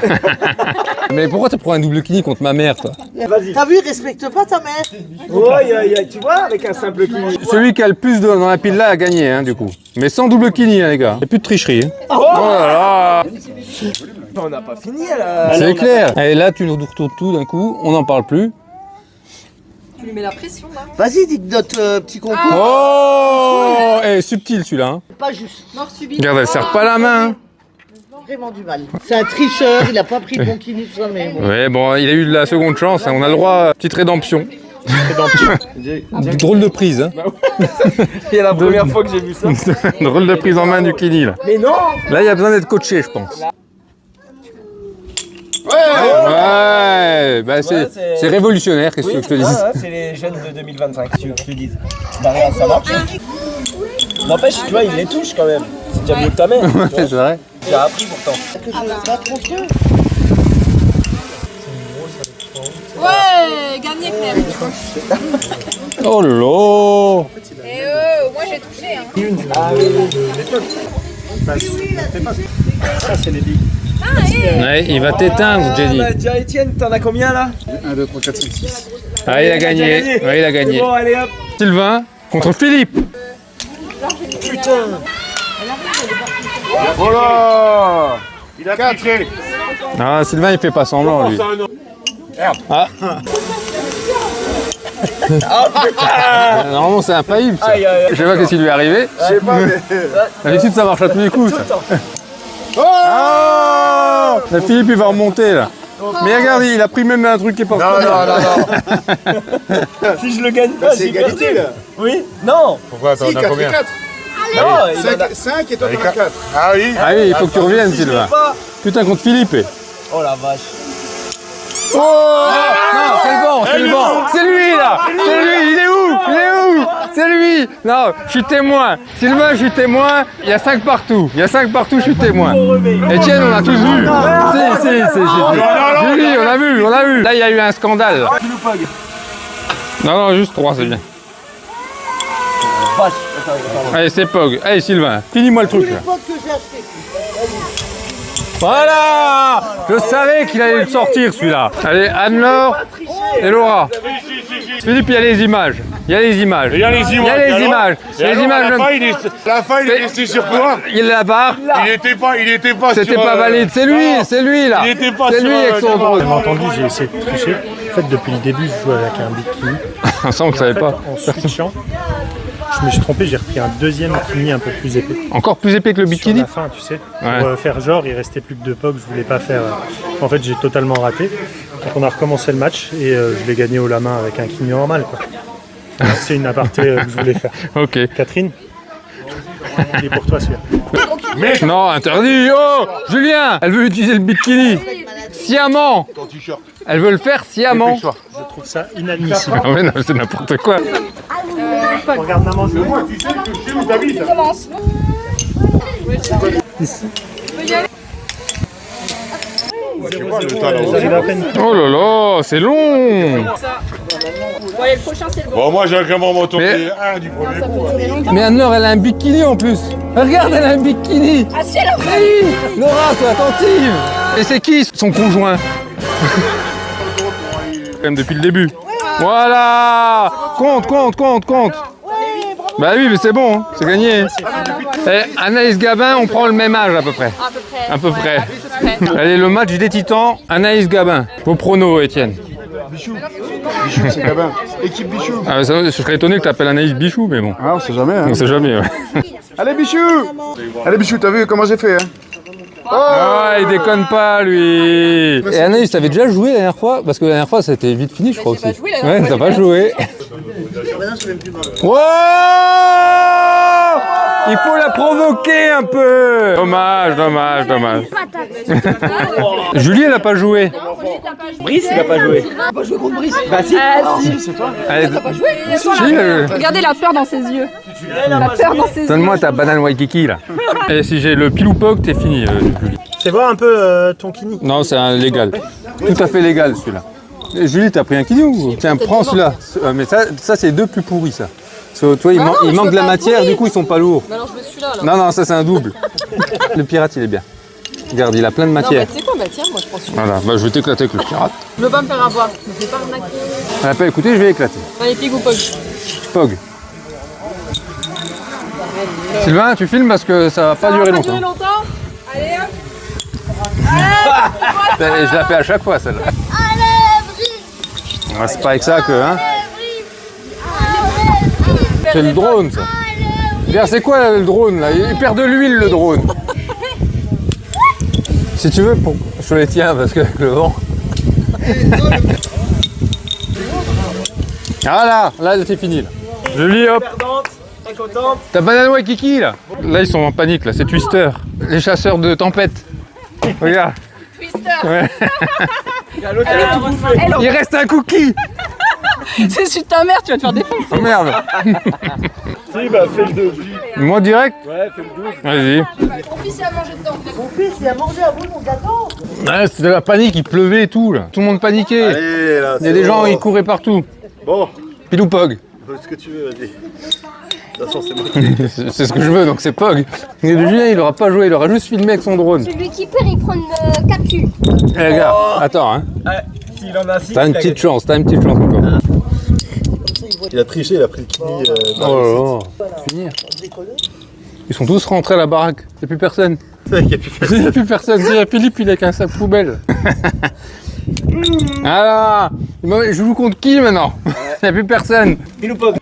[SPEAKER 4] Mais pourquoi tu prends un double kini contre ma mère, toi?
[SPEAKER 10] Vas-y.
[SPEAKER 13] T'as vu, il respecte pas ta mère.
[SPEAKER 10] Ouais, tu vois, avec un simple kini.
[SPEAKER 4] Celui qui a le plus dans la pile là a gagné, hein, du coup. Mais sans double kini, hein, les gars. Y'a plus de tricherie. Hein. Oh là là.
[SPEAKER 10] On n'a pas fini là.
[SPEAKER 4] C'est clair. Et là, tu nous retournes tout d'un coup, on n'en parle plus.
[SPEAKER 14] Tu lui mets la pression là.
[SPEAKER 13] Vas-y, dis notre petit concours.
[SPEAKER 4] Oh, subtil celui-là. Hein.
[SPEAKER 13] Pas juste.
[SPEAKER 14] Mort subite.
[SPEAKER 4] Regarde, elle serre pas la main. Hein.
[SPEAKER 13] Vraiment du mal. C'est un tricheur, il a pas pris le bon kini, tout ça, mais bon.
[SPEAKER 4] Ouais, bon, il a eu de la seconde chance. Hein. On a le droit à petite rédemption. Drôle de prise. Hein.
[SPEAKER 10] C'est la première fois que j'ai vu ça.
[SPEAKER 4] Drôle de prise en main du kini là.
[SPEAKER 10] Mais non.
[SPEAKER 4] Là, il y a besoin d'être coaché, je pense. Ouais, bah c'est révolutionnaire, qu'est-ce que je te dis?
[SPEAKER 10] C'est les jeunes de 2025, tu veux que je te dise. Bah regarde, ça marche. N'empêche, tu vois, il les touche quand même. C'est déjà mieux que ta mère.
[SPEAKER 4] C'est vrai.
[SPEAKER 10] J'ai appris pourtant.
[SPEAKER 7] Ouais, gagné, Claire.
[SPEAKER 4] Oh lolo.
[SPEAKER 7] Et moi j'ai touché. Hein.
[SPEAKER 10] Ah oui.
[SPEAKER 12] Ça, c'est les billes.
[SPEAKER 4] Ouais, il va t'éteindre, Jenny.
[SPEAKER 10] Bah, tiens, Étienne, t'en as combien là?
[SPEAKER 11] 1, 2, 3, 4, 5, 6.
[SPEAKER 4] Ah, il a gagné. Ouais, il a gagné.
[SPEAKER 10] Bon, allez hop.
[SPEAKER 4] Sylvain contre Philippe.
[SPEAKER 10] Putain.
[SPEAKER 11] Oh là. Il a 4.
[SPEAKER 4] Ah, Sylvain, il fait pas semblant, lui. Ah. Normalement, c'est infaillible. Ça. Je sais pas ce qui lui est arrivé.
[SPEAKER 10] Je sais pas, mais.
[SPEAKER 4] D'habitude, ça marche à tous les coups. Ça. Oh, la Philippe, il va remonter là. Mais regarde, il a pris même un truc qui est pas.
[SPEAKER 10] Non. Si je le gagne pas,
[SPEAKER 11] c'est égalité là.
[SPEAKER 10] Oui. Non.
[SPEAKER 11] Pourquoi? Attends, on a combien?
[SPEAKER 10] Non,
[SPEAKER 11] 5 et toi t'en as 4. Ah oui.
[SPEAKER 4] Ah oui, il faut que tu reviennes, Sylvain. Putain, contre Philippe.
[SPEAKER 10] Oh la vache.
[SPEAKER 4] Oh non, c'est le bon. C'est lui là. C'est lui, il est où? C'est lui. Non, je suis témoin. Sylvain, je suis témoin. Il y a 5 partout. Je suis témoin. Etienne, on a tous vu. Si. Julie, on a vu. Là, il y a eu un scandale. Là. Non, juste 3, c'est bien. Allez, c'est Pog. Allez, Sylvain, finis-moi le truc là. Voilà! Je savais qu'il allait le sortir celui-là. Allez, Anne-Laure et Laura. Philippe, il y a les images.
[SPEAKER 11] La fin, il est resté sur quoi?
[SPEAKER 4] Il la barre.
[SPEAKER 11] Il était pas
[SPEAKER 4] C'était pas valide. C'est lui là.
[SPEAKER 11] Il était pas
[SPEAKER 4] C'est lui avec son drone.
[SPEAKER 12] J'ai entendu, j'ai essayé de tricher. En fait, depuis le début, je jouais avec un bikini.
[SPEAKER 4] Ça, on ne savait pas.
[SPEAKER 12] En switchant, je me suis trompé, j'ai repris un deuxième kini un peu plus épais.
[SPEAKER 4] Encore plus épais que le bikini?
[SPEAKER 12] Sur la fin, tu sais. Pour faire genre, il restait plus que 2 pogs, je voulais pas faire. En fait, j'ai totalement raté. Donc, on a recommencé le match et je l'ai gagné haut la main avec un kini normal, quoi. C'est une aparté que je voulais faire.
[SPEAKER 4] Ok.
[SPEAKER 12] Catherine, il est pour toi celui-là.
[SPEAKER 4] Non, interdit. Oh, Julien, elle veut utiliser le bikini. Sciemment. Elle veut le faire sciemment.
[SPEAKER 12] Je trouve ça inadmissible.
[SPEAKER 4] Non, mais non, c'est n'importe quoi.
[SPEAKER 12] Regarde maman, je
[SPEAKER 11] Moi, tu sais que je sais où t'habites.
[SPEAKER 7] Commence.
[SPEAKER 12] Ici.
[SPEAKER 4] Oh là là, c'est long.
[SPEAKER 7] Ouais, le prochain c'est le bon.
[SPEAKER 11] Bon, moi, j'ai vraiment monté un du premier coup.
[SPEAKER 4] Mais Anne-Laure, elle a un bikini en plus. Regarde, elle a un bikini.
[SPEAKER 7] Ah si, elle a
[SPEAKER 4] Oui, Laura, sois attentive. Et c'est qui son conjoint? Quand même depuis le début. Voilà. Compte. Bah oui, mais c'est bon, hein. C'est gagné. Et Anaïs Gabin, on prend le même âge à peu près. À peu près. Allez, le match des Titans, Anaïs Gabin. Vos pronos, Étienne.
[SPEAKER 11] Bichou. Bichou, c'est Gabin. Équipe Bichou.
[SPEAKER 4] Ah, je serais étonné que tu appelles Anaïs Bichou, mais bon.
[SPEAKER 11] Ah, on sait jamais. Hein.
[SPEAKER 4] On sait jamais, ouais.
[SPEAKER 11] Allez, Bichou. Allez, Bichou, t'as vu comment j'ai fait, hein?
[SPEAKER 4] Ah, il déconne pas, lui. Et Anaïs, t'avais déjà joué la dernière fois? Parce que la dernière fois, c'était vite fini, je crois aussi. Ouais, t'as pas joué. Wow! Il faut la provoquer un peu. Dommage. Julie, elle a pas joué.
[SPEAKER 10] Brice, il a pas joué.
[SPEAKER 14] On va pas jouer contre Brice.
[SPEAKER 10] Bah si.
[SPEAKER 14] Si,
[SPEAKER 11] c'est toi.
[SPEAKER 4] Allez,
[SPEAKER 14] t'as pas joué.
[SPEAKER 15] Regardez la peur dans ses yeux. La peur dans ses yeux.
[SPEAKER 4] donne-moi ta banane Waikiki là. Et si j'ai le piloupog, t'es fini, Julie.
[SPEAKER 12] Fais voir un peu ton kini.
[SPEAKER 4] Non, c'est un légal. Tout à fait légal celui-là. Et Julie, t'as pris un kini ou? Tiens, prends celui-là. Mais ça c'est les deux plus pourris ça. Parce que, toi, il manque de la matière, du coup ils sont pas lourds.
[SPEAKER 14] Bah alors je veux celui-là là.
[SPEAKER 4] Non, ça c'est un double. Le pirate il est bien. Regarde, il a plein de matière.
[SPEAKER 14] Non, bah tu sais quoi, bah tiens, moi je prends celui-là.
[SPEAKER 4] Voilà, bah, je vais t'éclater avec le pirate.
[SPEAKER 14] Je veux pas me faire avoir, je me fais pas arnaquer.
[SPEAKER 4] Elle a pas écouté, je vais éclater.
[SPEAKER 14] Allez, pig ou pog?
[SPEAKER 4] Pog. Sylvain, tu filmes parce que ça va pas durer longtemps.
[SPEAKER 14] Allez hop.
[SPEAKER 4] Je la fais à chaque fois celle-là. Ouais, c'est pas avec ça que, hein. C'est le drone ça. Regarde, c'est quoi le drone là? Il perd de l'huile le drone. Si tu veux, je les tiens parce que le vent. Ah là c'est fini là. Julie, hop. T'as banane Waikiki là. Là ils sont en panique là, c'est Twister. Les chasseurs de tempête. Regarde.
[SPEAKER 15] Twister.
[SPEAKER 4] Ouais. Il reste un cookie.
[SPEAKER 15] C'est celui de ta mère, tu vas te faire défoncer.
[SPEAKER 4] Oh merde.
[SPEAKER 12] Si, bah fais le 2.
[SPEAKER 4] Moi direct.
[SPEAKER 12] Ouais, fais le 12.
[SPEAKER 4] Vas-y.
[SPEAKER 15] Mon fils il a mangé dedans.
[SPEAKER 13] Mon fils, il a mangé à vous, mon gâteau.
[SPEAKER 4] Ouais, c'était la panique, il pleuvait et tout là. Tout le monde paniquait.
[SPEAKER 11] Allez, là,
[SPEAKER 4] il y a des gens, ils couraient partout.
[SPEAKER 11] Bon.
[SPEAKER 4] Pilou Pog.
[SPEAKER 11] Ce que tu veux, vas-y. De toute façon, c'est moi.
[SPEAKER 4] C'est ce que je veux, donc c'est Pog. Et Julien, il aura pas joué, il aura juste filmé avec son drone.
[SPEAKER 9] Celui qui perd, il prend une capsule.
[SPEAKER 4] Eh les gars, attends hein.
[SPEAKER 10] S'il en a 6,
[SPEAKER 4] T'as une petite chance encore.
[SPEAKER 11] Il a triché, il a pris le kini.
[SPEAKER 4] Oh là là. Finir. Ils sont tous rentrés à la baraque, il n'y a plus personne.
[SPEAKER 11] Il n'y a plus personne.
[SPEAKER 4] Il n'y a plus personne. Philippe, il est avec un sac poubelle. Alors, je joue contre qui maintenant? Il n'y a plus personne.
[SPEAKER 10] Pilou Pog.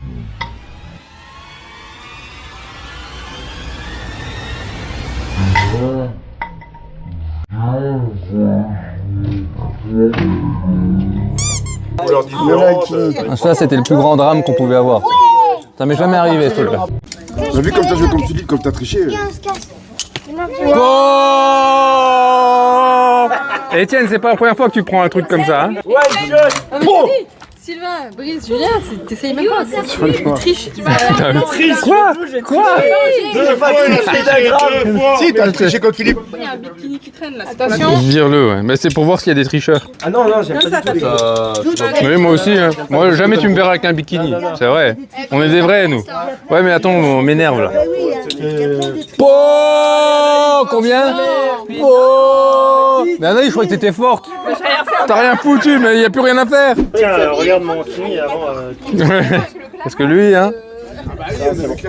[SPEAKER 4] Ça, c'était le plus grand drame qu'on pouvait avoir. Ça m'est jamais arrivé ce truc-là.
[SPEAKER 11] T'as vu comme t'as joué comme tu dis, comme t'as triché.
[SPEAKER 4] Oh Etienne, c'est pas la première fois que tu prends un truc comme ça. Hein.
[SPEAKER 10] Ouais,
[SPEAKER 14] Sylvain, Brice, Julien, t'essayes même pas. Tu triches.
[SPEAKER 4] Quoi
[SPEAKER 11] Si, t'as triché contre Philippe.
[SPEAKER 15] Il y a un bikini qui traîne là. Attention.
[SPEAKER 4] Vire-le, ouais. Mais c'est pour voir s'il y a des tricheurs.
[SPEAKER 10] Ah non, j'ai pas du tout.
[SPEAKER 4] Oui, moi aussi. Hein. Moi, jamais tu me verras avec un bikini. C'est vrai. On est des vrais, nous. Ouais, mais attends, on m'énerve là. Oh, combien? Oh. Mais Anaïs, je croyais que t'étais forte. T'as rien foutu, mais il n'y a plus rien à faire.
[SPEAKER 12] Tiens, regarde mon kini avant.
[SPEAKER 4] Parce que lui, hein.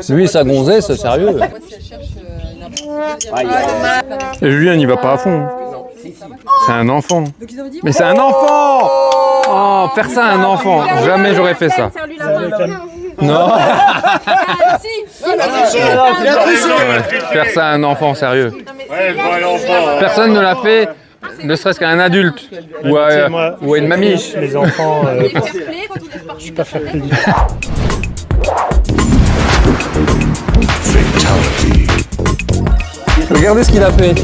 [SPEAKER 4] Lui, sa gonzesse, c'est sérieux. Et Julien, il va pas à fond. C'est un enfant. Mais c'est un enfant! Oh, faire ça à un enfant. Jamais j'aurais fait ça. Non. Faire ça à un enfant, sérieux. Personne ne l'a fait, ne serait-ce qu'à un adulte ou à une mamie.
[SPEAKER 12] Les enfants, je suis pas fair-play du tout.
[SPEAKER 4] Regardez ce qu'il a fait.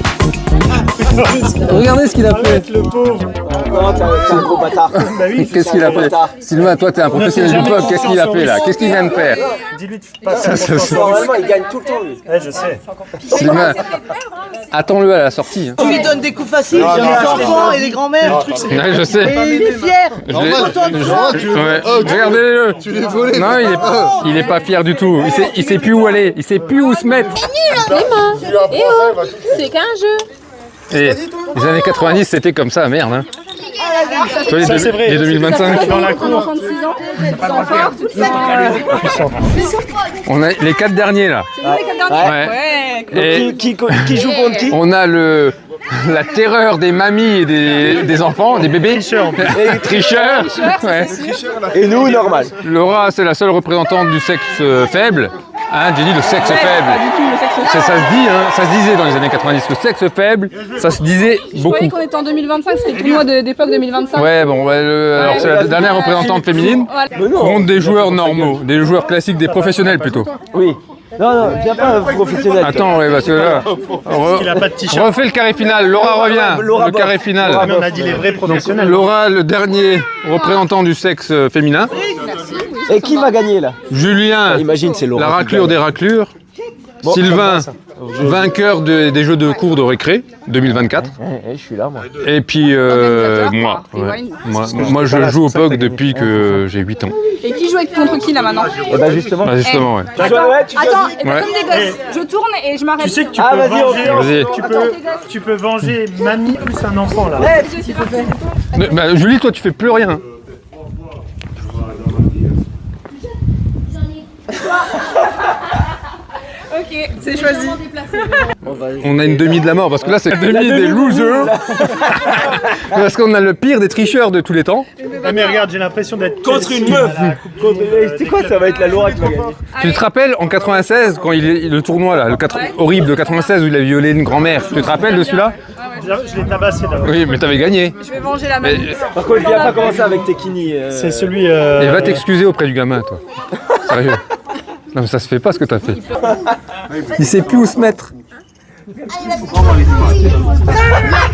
[SPEAKER 4] Regardez ce qu'il a fait.
[SPEAKER 12] Le pauvre.
[SPEAKER 10] C'est un gros bâtard.
[SPEAKER 4] Qu'est-ce qu'il a fait? Sylvain, toi t'es un professionnel du pop, qu'est-ce qu'il a fait là? Qu'est-ce qu'il vient de faire?
[SPEAKER 12] Dis-lui de pas ça.
[SPEAKER 10] Normalement, il gagne tout le temps, lui.
[SPEAKER 12] Ouais, je sais.
[SPEAKER 4] Sylvain, attends-le à la sortie. Hein.
[SPEAKER 13] On lui donne des coups faciles, il y a les enfants et les grands-mères.
[SPEAKER 4] Ouais, je sais.
[SPEAKER 13] Et il est fier.
[SPEAKER 4] Regardez-le. Tu l'es volé. Non, il est pas fier du tout. Il sait plus où aller. Il sait plus où se mettre.
[SPEAKER 15] C'est qu'un jeu.
[SPEAKER 4] Et les années 90, c'était comme ça, merde. Hein. Toi,
[SPEAKER 12] c'est vrai.
[SPEAKER 4] Les 2025.
[SPEAKER 12] Dans la cour.
[SPEAKER 4] On a les 4 derniers là.
[SPEAKER 10] Ouais.
[SPEAKER 4] Et
[SPEAKER 10] Qui joue contre qui?
[SPEAKER 4] on a le la terreur des mamies et des enfants, des bébés. Tricheurs. Ouais.
[SPEAKER 10] Et nous, normal.
[SPEAKER 4] Laura, c'est la seule représentante du sexe faible. Hein, Jenny, le sexe faible.
[SPEAKER 14] Pas du tout, le sexe faible.
[SPEAKER 4] Ça se dit, hein, ça se disait dans les années 90. Le sexe faible, ça se disait
[SPEAKER 14] Je
[SPEAKER 4] beaucoup.
[SPEAKER 14] croyais qu'on était en 2025, c'était le tournoi d'époque 2025.
[SPEAKER 4] Ouais, bon, alors c'est la dernière représentante féminine contre des joueurs normaux, des joueurs classiques, des professionnels plutôt.
[SPEAKER 10] Oui. Non, viens pas un professionnel.
[SPEAKER 4] Attends, ouais, parce que là,
[SPEAKER 12] Il a pas de t-shirt.
[SPEAKER 4] refait le carré final. Laura revient. Le carré final.
[SPEAKER 12] Mais on a dit les vrais professionnels.
[SPEAKER 4] Laura, le dernier représentant du sexe féminin.
[SPEAKER 10] Et qui va gagner là?
[SPEAKER 4] Julien,
[SPEAKER 10] imagine, c'est Laura.
[SPEAKER 4] la raclure des raclures.
[SPEAKER 10] Bon,
[SPEAKER 4] Sylvain, vainqueur des Jeux de cours de récré 2024.
[SPEAKER 10] Je suis là, moi.
[SPEAKER 4] Et puis moi, moi je joue au POG depuis que j'ai 8 ans.
[SPEAKER 14] Et qui joue contre qui là maintenant?
[SPEAKER 10] Et bah justement.
[SPEAKER 4] Bah justement, ouais.
[SPEAKER 14] Attends, et
[SPEAKER 4] Ouais.
[SPEAKER 14] comme des gosses, je tourne et je m'arrête.
[SPEAKER 12] Tu sais que tu
[SPEAKER 10] Ah,
[SPEAKER 12] peux
[SPEAKER 10] vas-y,
[SPEAKER 12] venger.
[SPEAKER 4] Vas-y.
[SPEAKER 12] Tu peux venger mamie plus un enfant là.
[SPEAKER 14] S'il te plaît.
[SPEAKER 4] Bah, Julie, toi tu fais plus rien.
[SPEAKER 14] Ok, c'est choisi.
[SPEAKER 4] On a une demi de la mort parce que là c'est la demi des losers. Parce qu'on a le pire des tricheurs de tous les temps.
[SPEAKER 12] Ah mais regarde, j'ai l'impression d'être
[SPEAKER 10] Contre une meuf. C'est quoi, ça va être la Laura qui va gagner.
[SPEAKER 4] Tu te rappelles en 96 quand le tournoi là, horrible de 96 où il a violé une grand-mère. Tu te rappelles de celui-là?
[SPEAKER 12] Je l'ai tabassé d'abord.
[SPEAKER 4] Oui, mais t'avais gagné.
[SPEAKER 14] Je vais venger la main.
[SPEAKER 10] Par contre, viens pas commencer avec tes kini.
[SPEAKER 12] C'est celui.
[SPEAKER 4] Et va t'excuser auprès du gamin, toi. Sérieux. Non mais ça se fait pas ce que t'as fait. Il sait plus où se mettre.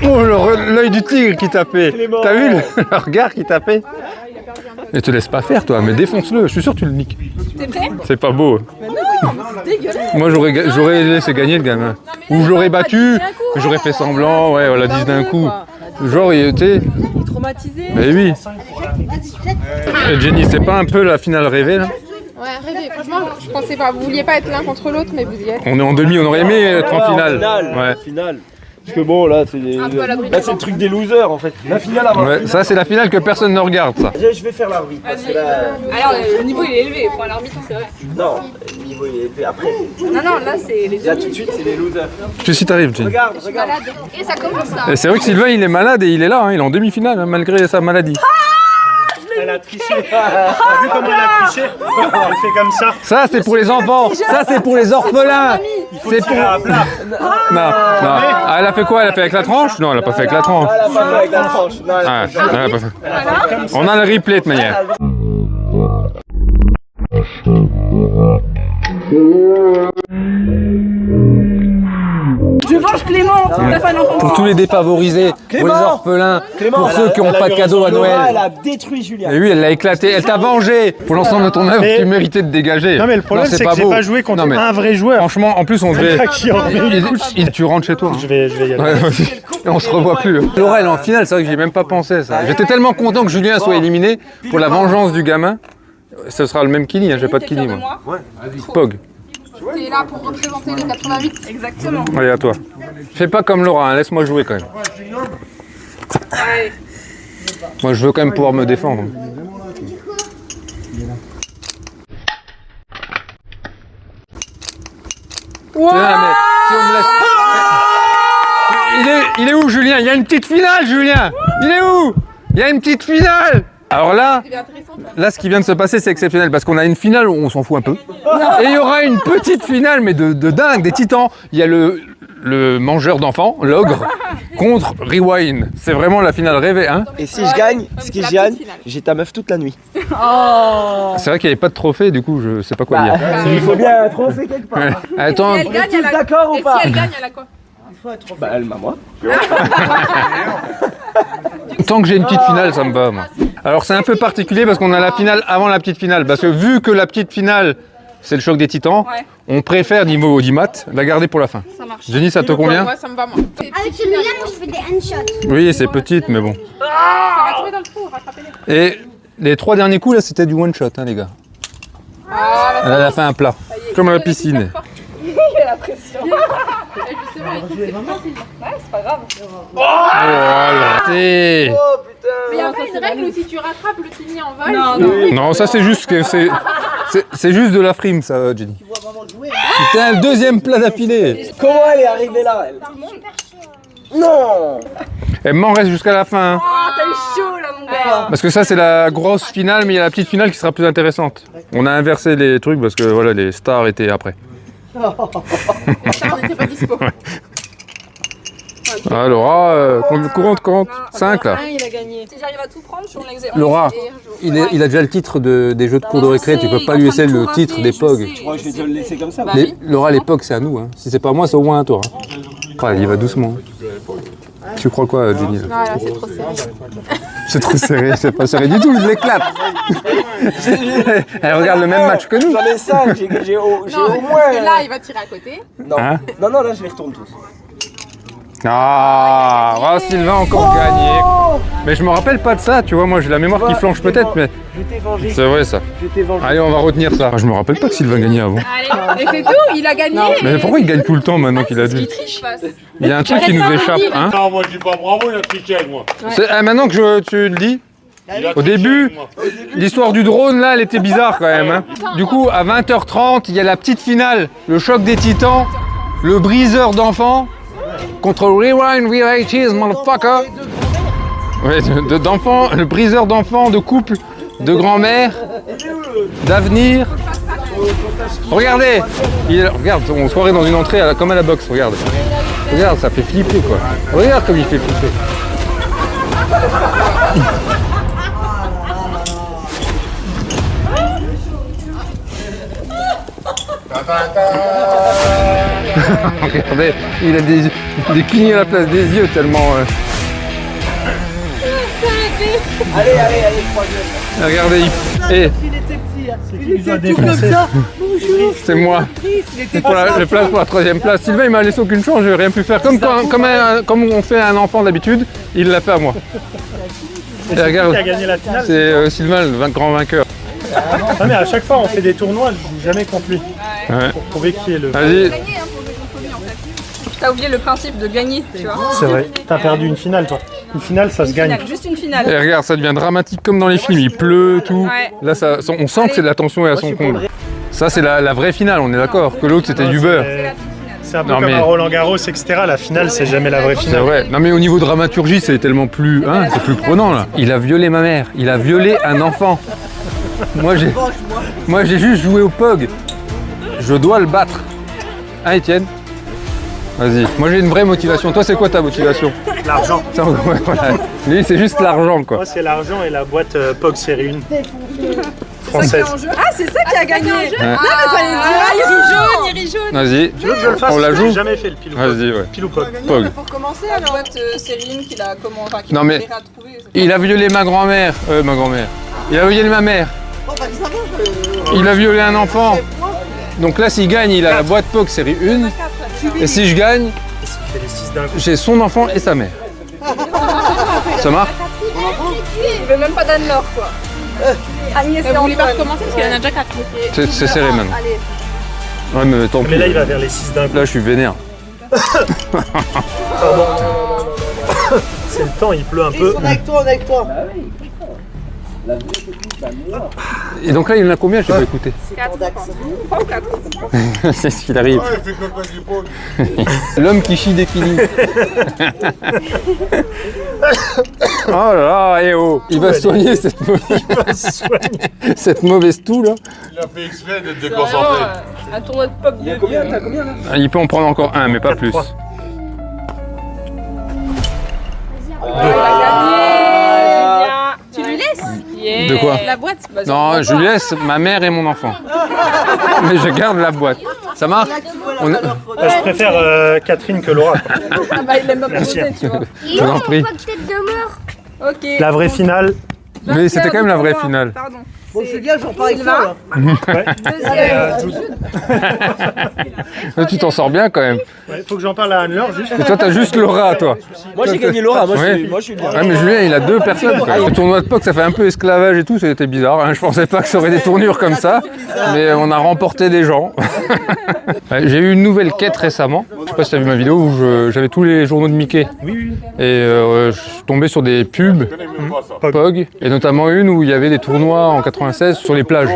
[SPEAKER 4] Oh, l'œil du tigre qui t'a fait. T'as vu le regard qui t'a fait? Et te laisse pas faire toi, mais défonce-le, je suis sûr que tu le niques.
[SPEAKER 14] T'es prêt?
[SPEAKER 4] C'est pas beau.
[SPEAKER 14] Mais non, c'est dégueulasse.
[SPEAKER 4] Moi j'aurais laissé gagner le gamin. Ou je l'aurais battu, j'aurais fait semblant, ouais, on l'a dit d'un coup. Genre, tu sais.
[SPEAKER 14] Il est traumatisé.
[SPEAKER 4] Mais oui. Et Jenny, c'est pas un peu la finale rêvée là?
[SPEAKER 7] Ouais, rêvé. Franchement, je pensais pas. Vous vouliez pas être l'un contre l'autre, mais vous y êtes.
[SPEAKER 4] On est en demi, on aurait aimé être en finale.
[SPEAKER 10] Ouais. Finale. Parce que bon, là, c'est le truc des losers en fait. La finale avant.
[SPEAKER 4] Ouais, ça c'est la finale que personne ne regarde, ça.
[SPEAKER 10] Je vais faire l'arbitre.
[SPEAKER 14] Alors, le niveau il est élevé, il faut un arbitre, c'est vrai.
[SPEAKER 10] Non, le niveau il est élevé après.
[SPEAKER 14] Non, là c'est les deux.
[SPEAKER 10] Là tout de suite, c'est les losers.
[SPEAKER 4] Tu sais si t'arrives, Jenny.
[SPEAKER 10] Regarde.
[SPEAKER 14] Malade. Et ça commence là.
[SPEAKER 4] Et c'est vrai que Sylvain il est malade et il est là, hein, il est en demi-finale hein, malgré sa maladie.
[SPEAKER 12] Elle a triché. T'as vu comment elle a triché? Elle fait comme ça.
[SPEAKER 4] Ça c'est pour les enfants, ça c'est pour les orphelins. C'est pour. Non. Ah, elle a fait quoi? Elle a fait avec la tranche? Non, elle a pas fait avec la tranche.
[SPEAKER 10] Elle a pas fait avec la tranche. Non, elle a
[SPEAKER 4] Ah, elle a pas fait. On a le replay de manière.
[SPEAKER 14] Je venge Clément, t'as fait un enfant.
[SPEAKER 4] Pour tous les défavorisés, pour les orphelins, pour ceux qui n'ont pas de cadeau à Noël.
[SPEAKER 10] Elle a détruit Julien.
[SPEAKER 4] Et oui, elle l'a éclaté, elle t'a vengé. Pour l'ensemble de ton œuvre, tu méritais de dégager.
[SPEAKER 12] Non mais le problème c'est que j'ai pas joué contre un vrai joueur.
[SPEAKER 4] Franchement, en plus on devait. Tu rentres chez toi.
[SPEAKER 12] Je vais y aller.
[SPEAKER 4] Ouais, et on se revoit plus. Laura elle est en finale, c'est vrai que j'y ai même pas pensé ça. J'étais tellement content que Julien soit éliminé pour la vengeance du gamin. Ce sera le même kini, hein, j'ai pas de kini moi.
[SPEAKER 7] Ouais,
[SPEAKER 4] Pog.
[SPEAKER 7] T'es là pour représenter les 88.
[SPEAKER 14] Exactement.
[SPEAKER 4] Allez à toi. Fais pas comme Laura, hein, laisse-moi jouer quand même.
[SPEAKER 14] Ouais.
[SPEAKER 4] Moi je veux quand même pouvoir me défendre.
[SPEAKER 14] Wow.
[SPEAKER 4] Tiens, mais si on me laisse... Il est où Julien? Il y a une petite finale Julien. Il est où? Il y a une petite finale. Alors là, ce qui vient de se passer, c'est exceptionnel parce qu'on a une finale où on s'en fout un peu. Et il y aura une petite finale, mais de dingue, des titans. Il y a le mangeur d'enfants, l'ogre, contre Rewind. C'est vraiment la finale rêvée, hein.
[SPEAKER 10] Et si je gagne, j'ai ta meuf toute la nuit.
[SPEAKER 14] Oh.
[SPEAKER 4] C'est vrai qu'il n'y avait pas de trophée, du coup, je sais pas quoi dire.
[SPEAKER 10] Il faut bien un trophée quelque part.
[SPEAKER 4] Ouais. Attends.
[SPEAKER 14] Et si elle gagne, elle a...
[SPEAKER 10] D'accord ou pas?
[SPEAKER 14] Et si elle gagne, elle a quoi?
[SPEAKER 10] Bah elle m'a moi.
[SPEAKER 4] Tant que j'ai une petite finale, ça me va, moi. Alors c'est un peu particulier parce qu'on a la finale avant la petite finale. Parce que vu que la petite finale, c'est le choc des titans, on préfère, niveau audimat, la garder pour la fin.
[SPEAKER 7] Ça marche.
[SPEAKER 4] Jenny, ça te convient?
[SPEAKER 7] Ouais, ça me va moi.
[SPEAKER 9] Avec celui-là, moi, je fais des handshots.
[SPEAKER 4] Oui, c'est petite, mais bon.
[SPEAKER 7] Ça va tomber dans le trou, rattrapez-les.
[SPEAKER 4] Et les 3 derniers coups, là, c'était du one-shot, hein, les gars. Elle a fait un plat, comme à la piscine.
[SPEAKER 14] Il y a la pression.
[SPEAKER 7] Justement, écoute, c'est facile.
[SPEAKER 14] Ouais, c'est pas grave.
[SPEAKER 4] Oh, arrêtez.
[SPEAKER 7] Mais il y a pas une règle où si tu rattrapes le tini en vol.
[SPEAKER 4] Non, ça c'est juste que c'est juste de la frime, ça, Jenny. C'était un deuxième plat d'affilée.
[SPEAKER 10] Comment elle est arrivée là elle? Non.
[SPEAKER 4] Elle m'en reste jusqu'à la fin. Hein.
[SPEAKER 14] Oh, t'as eu chaud là, mon gars.
[SPEAKER 4] Parce que ça, c'est la grosse finale, mais il y a la petite finale qui sera plus intéressante. On a inversé les trucs parce que voilà, les stars étaient après.
[SPEAKER 14] Ça, on n'était pas dispo.
[SPEAKER 4] Ouais. Ah, Laura, compte. 5 là.
[SPEAKER 14] Il a gagné. Si j'arrive à tout prendre, je suis en exercice.
[SPEAKER 4] Laura, il a déjà le titre des jeux de cours de récré, tu peux pas lui laisser le titre des POG.
[SPEAKER 10] Je crois que je vais déjà le laisser comme ça.
[SPEAKER 4] Laura, les POG, c'est à nous. Hein. Si c'est pas moi, c'est au moins à toi. Hein. Oh, il va doucement. Tu crois quoi, Jenny là?
[SPEAKER 14] Non, là, c'est trop serré.
[SPEAKER 4] C'est trop serré, c'est pas serré du tout, il l'éclate. Elle regarde le même match que nous.
[SPEAKER 10] J'en ai 5, j'ai au moins.
[SPEAKER 14] Parce que là, il va tirer à côté.
[SPEAKER 10] Non,
[SPEAKER 4] hein?
[SPEAKER 10] non, là, je les retourne tous.
[SPEAKER 4] Ah, Sylvain a encore gagné. Mais je me rappelle pas de ça, tu vois, moi j'ai la mémoire qui flanche peut-être, mais...
[SPEAKER 10] Je t'ai vengé.
[SPEAKER 4] C'est vrai ça.
[SPEAKER 10] Je t'ai vengé.
[SPEAKER 4] Allez, on va retenir ça. Je me rappelle pas que Sylvain gagnait avant.
[SPEAKER 14] Allez, et c'est tout, il a gagné.
[SPEAKER 4] Mais pourquoi il gagne tout le temps maintenant qu'il a dit? Il y a un truc qui nous échappe, hein?
[SPEAKER 11] Non, moi je dis pas bravo, il a triché avec moi.
[SPEAKER 4] Maintenant que tu le dis, au début, l'histoire du drone là, elle était bizarre quand même. Hein. Du coup, à 20h30, il y a la petite finale, le choc des titans, le briseur d'enfants contre Rewind VHS, motherfucker. Ouais, d'enfants, le briseur d'enfants, de couple, de grand-mère, d'avenir. Regardez, regarde, on se croirait dans une entrée comme à la boxe, regarde. Regarde, ça fait flipper quoi. Regarde comme il fait flipper. Regardez, il a des clignotants à la place des yeux tellement...
[SPEAKER 10] Allez, troisième.
[SPEAKER 4] Regardez,
[SPEAKER 12] Il était tout comme ça. Bonjour.
[SPEAKER 4] C'est moi. Pour le place pour la troisième place. Sylvain, il m'a laissé aucune chance, je n'ai rien pu faire. Comme on fait à un enfant d'habitude, il l'a fait à moi.
[SPEAKER 12] Et regarde, qui a gagné la finale?
[SPEAKER 4] C'est Sylvain, le grand vainqueur.
[SPEAKER 12] Ah mais à chaque fois on fait des tournois, je joue jamais contre lui.
[SPEAKER 4] Ouais.
[SPEAKER 12] Pour prouver qui est le...
[SPEAKER 4] Vas-y.
[SPEAKER 15] T'as oublié le principe de gagner, tu vois.
[SPEAKER 12] C'est vrai, t'as perdu une finale toi. Une finale, ça se gagne.
[SPEAKER 15] Juste une finale.
[SPEAKER 4] Et regarde, ça devient dramatique comme dans les films, il pleut, tout.
[SPEAKER 15] Ouais.
[SPEAKER 4] Là, on sent que la tension est à son comble. Ça, c'est la vraie finale, on est d'accord. Que l'autre, c'était du beurre.
[SPEAKER 12] C'est un peu comme à Roland Garros, etc. La finale, c'est jamais la vraie finale.
[SPEAKER 4] C'est vrai. Non mais au niveau dramaturgie, c'est tellement plus... Hein, c'est plus prenant, là. Il a violé ma mère. Il a violé un enfant. Moi, j'ai juste joué au POG. Je dois le battre. Hein, Étienne? Vas-y. Moi, j'ai une vraie motivation. Toi, c'est quoi ta motivation?
[SPEAKER 12] L'argent.
[SPEAKER 4] Ouais, voilà. Lui, c'est juste l'argent, quoi.
[SPEAKER 12] Moi, c'est l'argent et la boîte POG série 1. Française.
[SPEAKER 15] Ah, c'est ça qui a gagné.
[SPEAKER 4] Ouais.
[SPEAKER 15] Non, mais fallait le dire. Il rit jaune.
[SPEAKER 4] Vas-y.
[SPEAKER 12] Tu veux que je le fasse?
[SPEAKER 4] On la joue?
[SPEAKER 12] J'ai jamais fait le pile ou POG.
[SPEAKER 4] Vas-y, ouais.
[SPEAKER 12] Pile ou POG.
[SPEAKER 4] POG.
[SPEAKER 15] Pour commencer, la boîte série 1 qu'il a
[SPEAKER 4] Non, mais il a violé ma grand-mère. Ma grand-mère. Il a violé ma mère. Il a violé un enfant. Donc là, s'il gagne, il a la boîte POG série 1. Et si je gagne, j'ai son enfant et sa mère. Ça marche?
[SPEAKER 15] Il veut même pas d'Anne-Laure, quoi. Agnès, vous voulez pas recommencer parce qu'il en a déjà 4.
[SPEAKER 4] C'est serré maintenant.
[SPEAKER 15] Allez.
[SPEAKER 4] Ouais, mais tant pis.
[SPEAKER 12] Mais là, il va vers les 6 d'un coup.
[SPEAKER 4] Là, je suis vénère.
[SPEAKER 12] C'est le temps, il pleut un peu.
[SPEAKER 13] On est avec toi, on est avec toi.
[SPEAKER 4] Et donc là, il en a combien? Je n'ai pas écouté.
[SPEAKER 15] 4. Pas ou 4.
[SPEAKER 4] C'est ce qu'il arrive.
[SPEAKER 11] Ouais, il fait caca du POG.
[SPEAKER 4] L'homme qui chie des kilis. Oh là là, eh oh. Il va soigner cette mauvaise toux là.
[SPEAKER 11] Il a fait exprès d'être déconcentré.
[SPEAKER 15] Un tournoi de pop.
[SPEAKER 10] Il y a combien? T'as combien là?
[SPEAKER 4] Il peut en prendre encore un, mais pas plus.
[SPEAKER 15] Tu lui laisses?
[SPEAKER 4] De quoi?
[SPEAKER 15] La boîte?
[SPEAKER 4] Non, je lui laisse ma mère et mon enfant. Mais je garde la boîte. Ça marche?
[SPEAKER 12] Je préfère Catherine que Laura.
[SPEAKER 15] Ah bah il l'aime pas
[SPEAKER 12] Merci.
[SPEAKER 15] poser, tu vois.
[SPEAKER 4] Je t'en prie.
[SPEAKER 15] Ok.
[SPEAKER 12] La vraie finale.
[SPEAKER 4] Mais c'était quand même la vraie finale.
[SPEAKER 15] Pardon.
[SPEAKER 13] Bon, Julien, j'en parle avec toi, là.
[SPEAKER 4] Tu t'en sors bien quand même.
[SPEAKER 12] Ouais, faut que j'en parle à Anne-Laure juste.
[SPEAKER 4] Et toi, t'as juste Laura, toi.
[SPEAKER 10] Moi, j'ai gagné Laura. Moi,
[SPEAKER 4] Ouais.
[SPEAKER 10] je suis bien.
[SPEAKER 4] Ouais, mais Julien, il a 2 personnes. Quoi. Le tournoi de POG, ça fait un peu esclavage et tout, c'était bizarre. Hein. Je pensais pas que ça aurait des tournures comme ça, mais on a remporté des gens. Ouais, j'ai eu une nouvelle quête récemment. Je sais pas si t'as vu ma vidéo où j'avais tous les journaux de Mickey.
[SPEAKER 12] Oui.
[SPEAKER 4] Et je suis tombé sur des pubs POG, et notamment une où il y avait des tournois en 99. 96 sur les plages.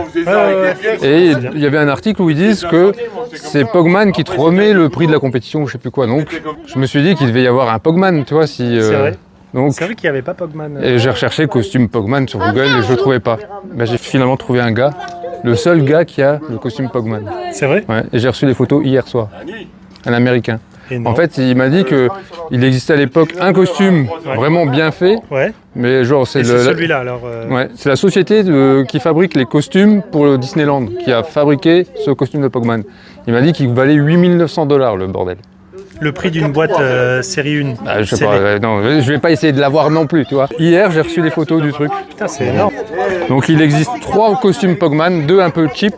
[SPEAKER 4] Et il y avait un article où ils disent que c'est Pogman qui te remet le prix de la compétition, je sais plus quoi. Donc je me suis dit qu'il devait y avoir un Pogman, tu vois, si...
[SPEAKER 12] C'est vrai.
[SPEAKER 4] Donc,
[SPEAKER 12] c'est vrai qu'il n'y avait pas Pogman.
[SPEAKER 4] Et j'ai recherché costume Pogman sur Google et je le trouvais pas. Ben, j'ai finalement trouvé un gars, le seul gars qui a le costume Pogman.
[SPEAKER 12] C'est vrai?
[SPEAKER 4] Ouais, et j'ai reçu les photos hier soir. Un Américain. En fait, il m'a dit qu'il existait à l'époque un costume vraiment bien fait, mais genre c'est
[SPEAKER 12] celui-là alors.
[SPEAKER 4] Ouais, c'est la société qui fabrique les costumes pour le Disneyland qui a fabriqué ce costume de Pogman. Il m'a dit qu'il valait $8 000 le bordel.
[SPEAKER 12] Le prix d'une boîte série 1.
[SPEAKER 4] Ah, je sais pas, non, je vais pas essayer de l'avoir non plus, tu vois. Hier, j'ai reçu les photos du truc.
[SPEAKER 12] Putain, c'est énorme.
[SPEAKER 4] Donc il existe 3 costumes Pogman, 2 un peu cheap.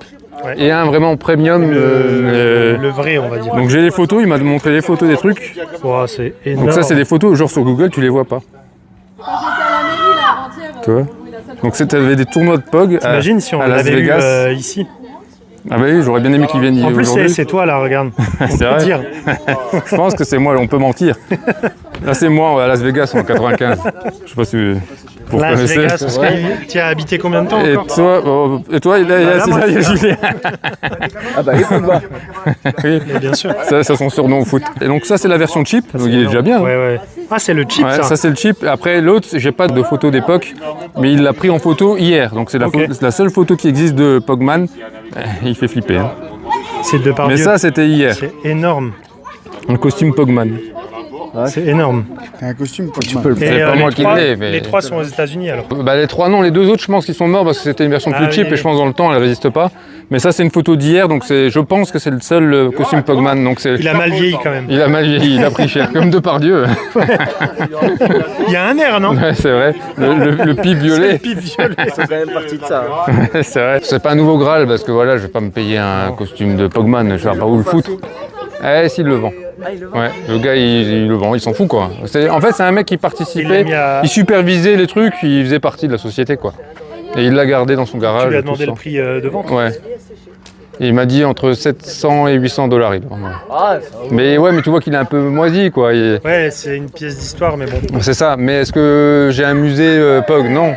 [SPEAKER 4] Et un vraiment premium.
[SPEAKER 12] Le vrai, on va dire.
[SPEAKER 4] Donc j'ai les photos, il m'a montré les photos des trucs.
[SPEAKER 12] Wow, c'est énorme.
[SPEAKER 4] Donc ça, c'est des photos, genre sur Google, tu les vois pas. Tu vois. Donc t'avais des tournois de POG
[SPEAKER 12] t'imagines si on
[SPEAKER 4] à Las
[SPEAKER 12] l'avait
[SPEAKER 4] Vegas.
[SPEAKER 12] eu ici.
[SPEAKER 4] Ah bah oui, j'aurais bien aimé qu'ils viennent y
[SPEAKER 12] En plus,
[SPEAKER 4] aujourd'hui.
[SPEAKER 12] c'est toi là, regarde.
[SPEAKER 4] C'est vrai.
[SPEAKER 12] Dire.
[SPEAKER 4] Je pense que c'est moi, on peut mentir. Là, c'est moi à Las Vegas en 95. Je sais pas si vous
[SPEAKER 12] Las
[SPEAKER 4] connaissez.
[SPEAKER 12] Vegas, parce que tu as habité combien de temps
[SPEAKER 4] Et
[SPEAKER 12] encore
[SPEAKER 4] toi, il y a Julien.
[SPEAKER 10] Ah bah, écoute moi.
[SPEAKER 4] Oui,
[SPEAKER 12] bien sûr.
[SPEAKER 4] Ça, c'est son surnom au foot. Et donc ça, c'est la version cheap, donc il est déjà bien.
[SPEAKER 12] Ouais, ouais. Ah, c'est le cheap,
[SPEAKER 4] ça c'est le cheap. Après, l'autre, j'ai pas de photo d'époque, mais il l'a pris en photo hier. Donc c'est la seule photo qui existe de Pogman. Il fait flipper. Hein.
[SPEAKER 12] C'est Depardieu.
[SPEAKER 4] Mais ça, c'était hier.
[SPEAKER 12] C'est énorme.
[SPEAKER 4] Un costume Pogman.
[SPEAKER 12] C'est énorme.
[SPEAKER 11] C'est un costume Pogman.
[SPEAKER 4] C'est pas moi qui l'ai, mais...
[SPEAKER 12] Les 3 sont aux États-Unis alors.
[SPEAKER 4] Bah, les 3 non, les 2 autres je pense qu'ils sont morts parce que c'était une version plus cheap et je pense dans le temps elle résiste pas. Mais ça c'est une photo d'hier donc je pense que c'est le seul costume Pogman. Donc
[SPEAKER 12] il a mal vieilli quand même.
[SPEAKER 4] Il a mal vieilli, il a pris cher comme Depardieu.
[SPEAKER 12] Il y a un air non?
[SPEAKER 4] Ouais, c'est vrai, le pipe violet.
[SPEAKER 12] Le pipe violet.
[SPEAKER 10] C'est quand même parti de ça.
[SPEAKER 4] Hein. C'est vrai. C'est pas un nouveau Graal parce que voilà je vais pas me payer un costume de Pogman, je vais pas où le foutre. Eh, s'il le vend. Ouais, le gars il le vend, il s'en fout quoi. En fait c'est un mec qui participait, il supervisait les trucs, il faisait partie de la société quoi. Et il l'a gardé dans son garage.
[SPEAKER 12] Tu lui as demandé le prix de vente?
[SPEAKER 4] Ouais. Et il m'a dit entre 700 et $800 il vend. Mais ouais, mais tu vois qu'il est un peu moisi quoi.
[SPEAKER 12] Ouais, c'est une pièce d'histoire mais bon.
[SPEAKER 4] C'est ça, mais est-ce que j'ai un musée POG? Non.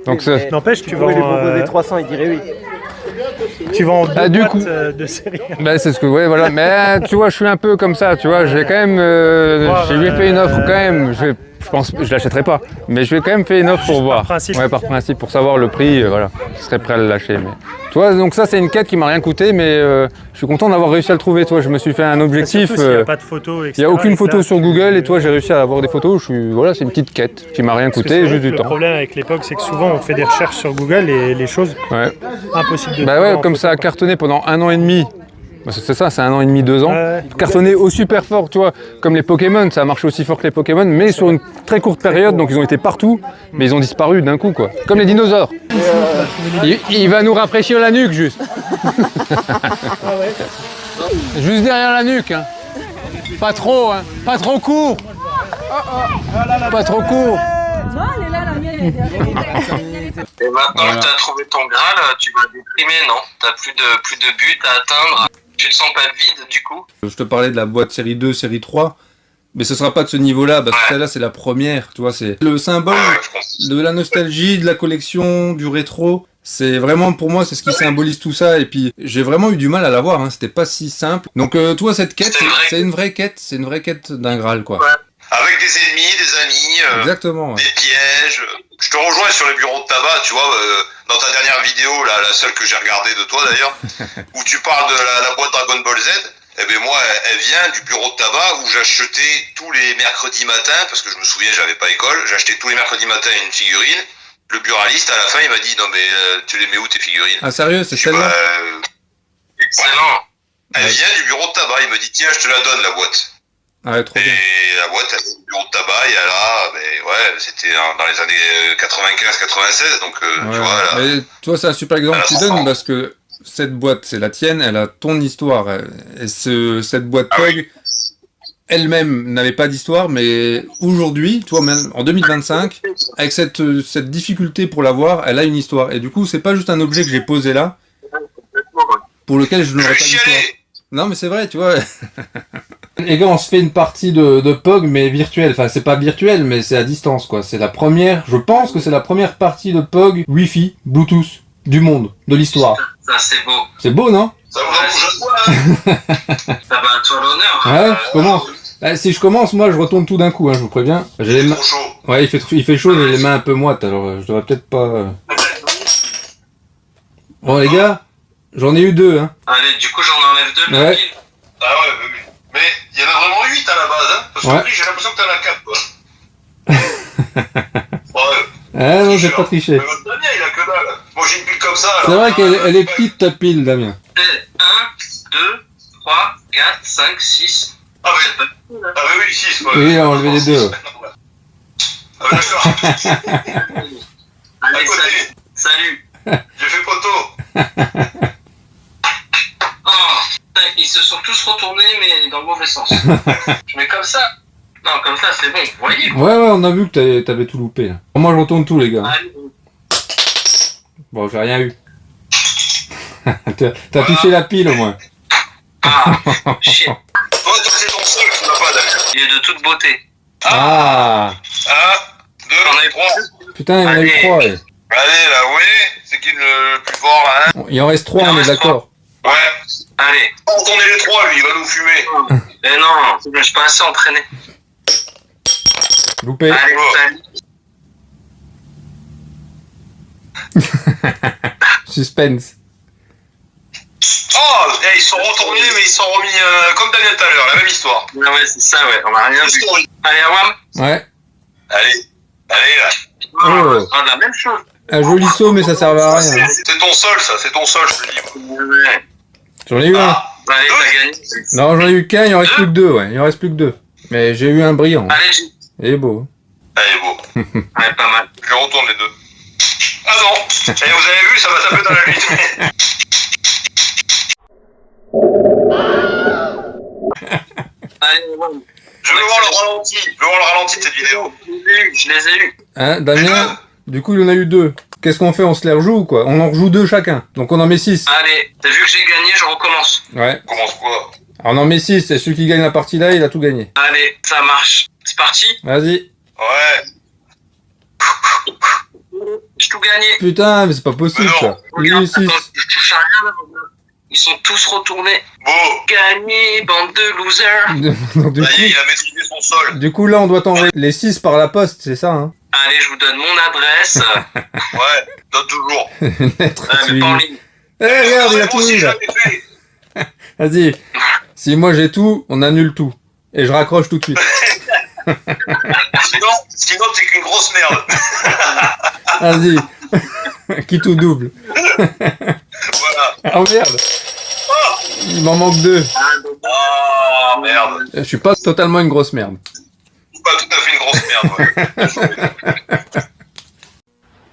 [SPEAKER 4] Donc
[SPEAKER 12] n'empêche, tu
[SPEAKER 10] vas lui proposer 300, il dirait oui.
[SPEAKER 12] Tu vends 2 boîtes de série.
[SPEAKER 4] Bah c'est ce que ouais voilà, mais tu vois je suis un peu comme ça, tu vois, j'ai quand même je lui ai fait une offre quand même, je pense je l'achèterai pas, mais je lui ai quand même fait une offre pour voir.
[SPEAKER 12] Par principe.
[SPEAKER 4] Ouais, par principe pour savoir le prix, voilà, je serais prêt à le lâcher mais tu vois donc ça c'est une quête qui m'a rien coûté mais je suis content d'avoir réussi à le trouver, toi, je me suis fait un objectif.
[SPEAKER 12] Il n'y a pas de photos, etc.
[SPEAKER 4] Il n'y a aucune photo sur Google et toi j'ai réussi à avoir des photos, voilà, c'est une petite quête qui m'a rien coûté, juste du temps.
[SPEAKER 12] Le problème avec l'époque c'est que souvent on fait des recherches sur Google et les choses impossibles de
[SPEAKER 4] bah ouais, comme ça a cartonné pendant 1 an et demi. C'est ça, c'est 1 an et demi, 2 ans. Cartonné au super fort, tu vois, comme les Pokémon, ça a marché aussi fort que les Pokémon, mais sur une très courte période, donc ils ont été partout, mais ils ont disparu d'un coup, quoi. Comme les dinosaures. Il va nous rafraîchir la nuque, juste. Juste derrière la nuque, hein. Pas trop, hein. Pas trop court. Pas trop court.
[SPEAKER 15] Non, elle est là, la mienne, elle est derrière.
[SPEAKER 2] Et maintenant que tu as trouvé ton Graal, tu vas déprimer, non? Tu n'as plus de but à atteindre. Tu te sens pas vide, du coup?
[SPEAKER 1] Je te parlais de la boîte série 2, série 3, mais ce sera pas de ce niveau-là, parce que celle-là, c'est la première, tu vois, c'est le symbole de la nostalgie, de la collection, du rétro. C'est vraiment, pour moi, c'est ce qui symbolise tout ça, et puis j'ai vraiment eu du mal à l'avoir, hein. C'était pas si simple. Donc, toi, cette quête, c'est une vraie quête d'un Graal, quoi.
[SPEAKER 3] Avec des ennemis, des amis,
[SPEAKER 1] exactement,
[SPEAKER 3] des pièges. Je te rejoins sur les bureaux de tabac, tu vois, dans ta dernière vidéo, là, la seule que j'ai regardée de toi d'ailleurs, où tu parles de la boîte Dragon Ball Z. Eh bien moi, elle vient du bureau de tabac où j'achetais tous les mercredis matins, parce que je me souviens, j'avais pas école, j'achetais tous les mercredis matins une figurine. Le buraliste, à la fin, il m'a dit, non mais tu les mets où tes figurines?
[SPEAKER 1] Ah sérieux, c'est celle-là?
[SPEAKER 3] Excellent. Elle vient du bureau de tabac, il me dit, tiens, je te la donne la boîte.
[SPEAKER 1] Ah, trop bien.
[SPEAKER 3] Et la boîte, elle est au bureau de tabac, et là, ben ouais, c'était dans les années 95-96, donc tu vois, là.
[SPEAKER 1] Mais toi, c'est un super exemple que tu donnes, parce que cette boîte, c'est la tienne, elle a ton histoire. Et cette boîte POG, elle-même n'avait pas d'histoire, mais aujourd'hui, toi, même en 2025, avec cette difficulté pour l'avoir, elle a une histoire. Et du coup, c'est pas juste un objet que j'ai posé là, pour lequel je n'aurais pas d'histoire. Non, mais c'est vrai, tu vois. Les gars, on se fait une partie de POG, mais virtuelle. Enfin, c'est pas virtuel, mais c'est à distance, quoi. C'est la première, je pense que c'est la première partie de POG Wi-Fi, Bluetooth. du monde, de l'histoire.
[SPEAKER 2] Ça, c'est beau.
[SPEAKER 1] C'est beau, non?
[SPEAKER 3] Ça vous embouche à quoi?
[SPEAKER 2] Ah bah, à toi l'honneur.
[SPEAKER 1] Ouais, je commence. Si je commence, moi, je retourne tout d'un coup, hein, je vous préviens. J'ai les mains...
[SPEAKER 3] chaud.
[SPEAKER 1] Ouais, il fait chaud, j'ai les mains un peu moites, alors je devrais peut-être pas... Bon, les gars, j'en ai eu 2, hein.
[SPEAKER 2] Allez, du coup, j'en enlève 2.
[SPEAKER 1] Ouais.
[SPEAKER 3] Ah ouais, mais il y en a vraiment 8 à la base, hein. Parce que
[SPEAKER 1] Ouais.
[SPEAKER 3] j'ai l'impression que t'en as 4, quoi. Ouais.
[SPEAKER 1] Ah non, j'ai pas triché.
[SPEAKER 3] Mais votre Damien, il a que dalle. Moi, j'ai une pile comme ça, alors.
[SPEAKER 1] C'est vrai qu'elle est petite, ta pile, Damien.
[SPEAKER 2] 1, 2, 3, 4, 5, 6.
[SPEAKER 3] Ah oui, oui, 6, ouais.
[SPEAKER 1] Oui, on a enlevé les 2. Ouais.
[SPEAKER 3] Ah ouais, d'accord.
[SPEAKER 2] Allez, salut.
[SPEAKER 3] J'ai fait poteau.
[SPEAKER 2] Oh, ils se sont tous retournés, mais dans le mauvais sens. Je mets comme ça. Non, comme ça, c'est bon, vous voyez.
[SPEAKER 1] Ouais, on a vu que t'avais tout loupé, là. Moi, je retourne tout, les gars.
[SPEAKER 2] Allez.
[SPEAKER 1] Bon, j'ai rien eu. T'as touché la pile, au moins.
[SPEAKER 2] Ah, shit.
[SPEAKER 3] Toi, c'est ton seul qui n'a pas, Damien.
[SPEAKER 2] Il est de toute beauté.
[SPEAKER 1] Ah
[SPEAKER 3] 1, 2,
[SPEAKER 2] J'en ai
[SPEAKER 3] 3.
[SPEAKER 1] Putain, il y en a eu 3, ouais.
[SPEAKER 3] Allez, là, oui. C'est qui le plus fort, là, hein?
[SPEAKER 1] Il en reste 3, on est d'accord.
[SPEAKER 3] Ouais.
[SPEAKER 2] Allez.
[SPEAKER 3] Quand on est les 3, lui, il va nous fumer.
[SPEAKER 2] Mais non, je suis pas assez entraîné.
[SPEAKER 1] Loupé.
[SPEAKER 2] Allez, salut.
[SPEAKER 1] Suspense.
[SPEAKER 3] Oh, ils sont retournés, mais ils sont remis comme Damien tout à l'heure, la même histoire.
[SPEAKER 2] Ouais, c'est ça, ouais, on a rien vu. Allez, Awam.
[SPEAKER 1] Ouais.
[SPEAKER 3] Allez, là.
[SPEAKER 1] Oh.
[SPEAKER 2] On a la même chose.
[SPEAKER 1] Un joli saut, mais ça servait à rien.
[SPEAKER 3] C'est ton seul, ça, c'est ton seul, je te le dis.
[SPEAKER 2] Ouais.
[SPEAKER 1] J'en ai eu un.
[SPEAKER 2] Allez, t'as gagné.
[SPEAKER 1] Non, j'en ai eu qu'un, il en reste plus que 2, ouais. Il en reste plus que 2. Mais j'ai eu un brillant.
[SPEAKER 2] Allez,
[SPEAKER 1] Il est beau.
[SPEAKER 3] Allez, beau.
[SPEAKER 2] Ouais, pas mal.
[SPEAKER 3] Je retourne les 2. Ah non. Et vous avez vu, ça va taper dans la vitre.
[SPEAKER 2] Allez, Awam.
[SPEAKER 3] Je veux voir le ralenti. Je veux voir le ralenti de cette vidéo.
[SPEAKER 2] Je les ai eus.
[SPEAKER 1] Hein, Damien? Du coup, il en a eu 2. Qu'est-ce qu'on fait? On se les rejoue ou quoi? On en rejoue 2 chacun. Donc on en met 6.
[SPEAKER 2] Allez, t'as vu que j'ai gagné, je recommence.
[SPEAKER 1] Ouais.
[SPEAKER 3] Commence quoi?
[SPEAKER 1] Alors on en met 6. Et celui qui gagne la partie là, il a tout gagné.
[SPEAKER 2] Allez, ça marche. C'est parti.
[SPEAKER 1] Vas-y.
[SPEAKER 3] Ouais.
[SPEAKER 2] J'ai tout gagné.
[SPEAKER 1] Putain, mais c'est pas possible ça.
[SPEAKER 2] Regarde,
[SPEAKER 1] Oui, 6.
[SPEAKER 2] attends, je touche à rien là. Ils sont tous retournés.
[SPEAKER 3] Beau.
[SPEAKER 2] Gagné, bande de losers.
[SPEAKER 1] Donc, du,
[SPEAKER 3] Ça y est,
[SPEAKER 1] coup,
[SPEAKER 3] il a maîtrisé son sol.
[SPEAKER 1] du coup, là, on doit t'envoyer les 6 par la poste, c'est ça, hein?
[SPEAKER 2] Allez, je vous donne mon adresse.
[SPEAKER 3] Ouais, donne toujours.
[SPEAKER 1] Une lettre
[SPEAKER 2] Mais
[SPEAKER 1] suivie.
[SPEAKER 2] pas en ligne.
[SPEAKER 1] Eh, regarde, il a
[SPEAKER 3] Moi
[SPEAKER 1] tout
[SPEAKER 3] aussi,
[SPEAKER 1] eu,
[SPEAKER 3] je
[SPEAKER 1] là.
[SPEAKER 3] l'avais fait.
[SPEAKER 1] Vas-y. Si moi j'ai tout, on annule tout. Et je raccroche tout de suite.
[SPEAKER 3] Sinon t'es qu'une grosse merde.
[SPEAKER 1] Vas-y. Qui tout double.
[SPEAKER 3] Voilà.
[SPEAKER 1] Oh merde. Il m'en manque 2.
[SPEAKER 3] Ah merde.
[SPEAKER 1] Je suis pas totalement une grosse merde.
[SPEAKER 3] Pas tout à fait une grosse merde. Ouais.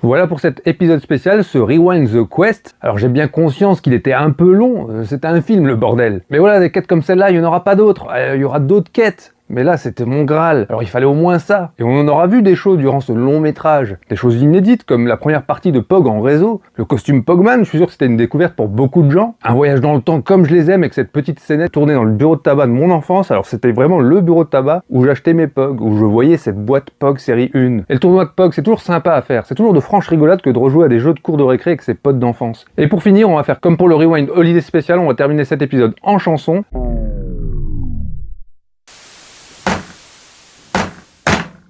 [SPEAKER 4] Voilà pour cet épisode spécial, ce Rewind the Quest. Alors j'ai bien conscience qu'il était un peu long, c'était un film le bordel. Mais voilà, des quêtes comme celle-là, il n'y en aura pas d'autres. Il y aura d'autres quêtes. Mais là, c'était mon Graal. Alors il fallait au moins ça. Et on en aura vu des choses durant ce long métrage. Des choses inédites, comme la première partie de Pog en réseau. Le costume Pogman, je suis sûr que c'était une découverte pour beaucoup de gens. Un voyage dans le temps comme je les aime, avec cette petite scénette tournée dans le bureau de tabac de mon enfance. Alors c'était vraiment le bureau de tabac où j'achetais mes Pog, où je voyais cette boîte Pog série 1. Et le tournoi de Pog, c'est toujours sympa à faire. C'est toujours de franche rigolade que de rejouer à des jeux de cours de récré avec ses potes d'enfance. Et pour finir, on va faire comme pour le Rewind Holiday Special, on va terminer cet épisode en chanson.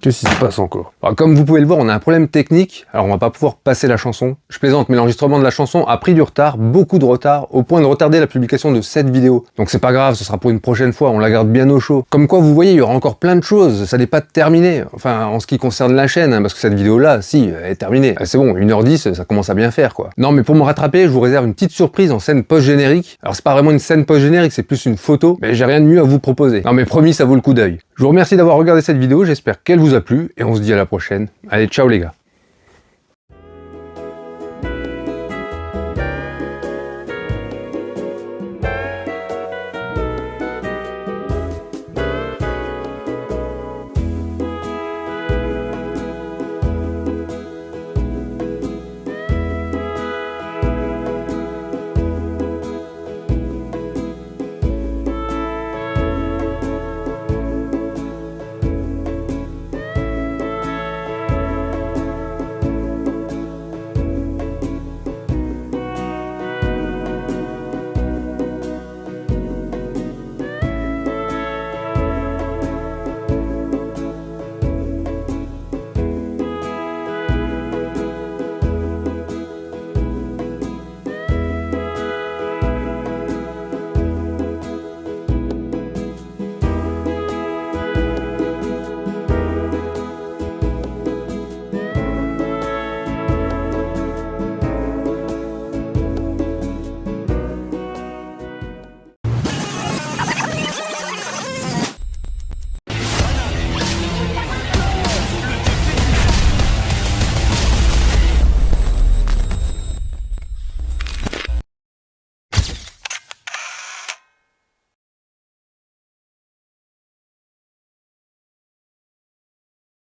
[SPEAKER 4] Qu'est-ce qui se passe encore? Alors, comme vous pouvez le voir, on a un problème technique, alors on va pas pouvoir passer la chanson. Je plaisante, mais l'enregistrement de la chanson a pris du retard, beaucoup de retard, au point de retarder la publication de cette vidéo. Donc c'est pas grave, ce sera pour une prochaine fois, on la garde bien au chaud. Comme quoi, vous voyez, il y aura encore plein de choses, ça n'est pas terminé. Enfin, en ce qui concerne la chaîne, hein, parce que cette vidéo-là, si, elle est terminée. C'est bon, 1h10, ça commence à bien faire, quoi. Non, mais pour me rattraper, je vous réserve une petite surprise en scène post-générique. Alors c'est pas vraiment une scène post-générique, c'est plus une photo, mais j'ai rien de mieux à vous proposer. Non mais promis, ça vaut le coup d'œil. Je vous remercie d'avoir regardé cette vidéo, j'espère qu'elle vous a plu, et on se dit à la prochaine. Allez, ciao les gars.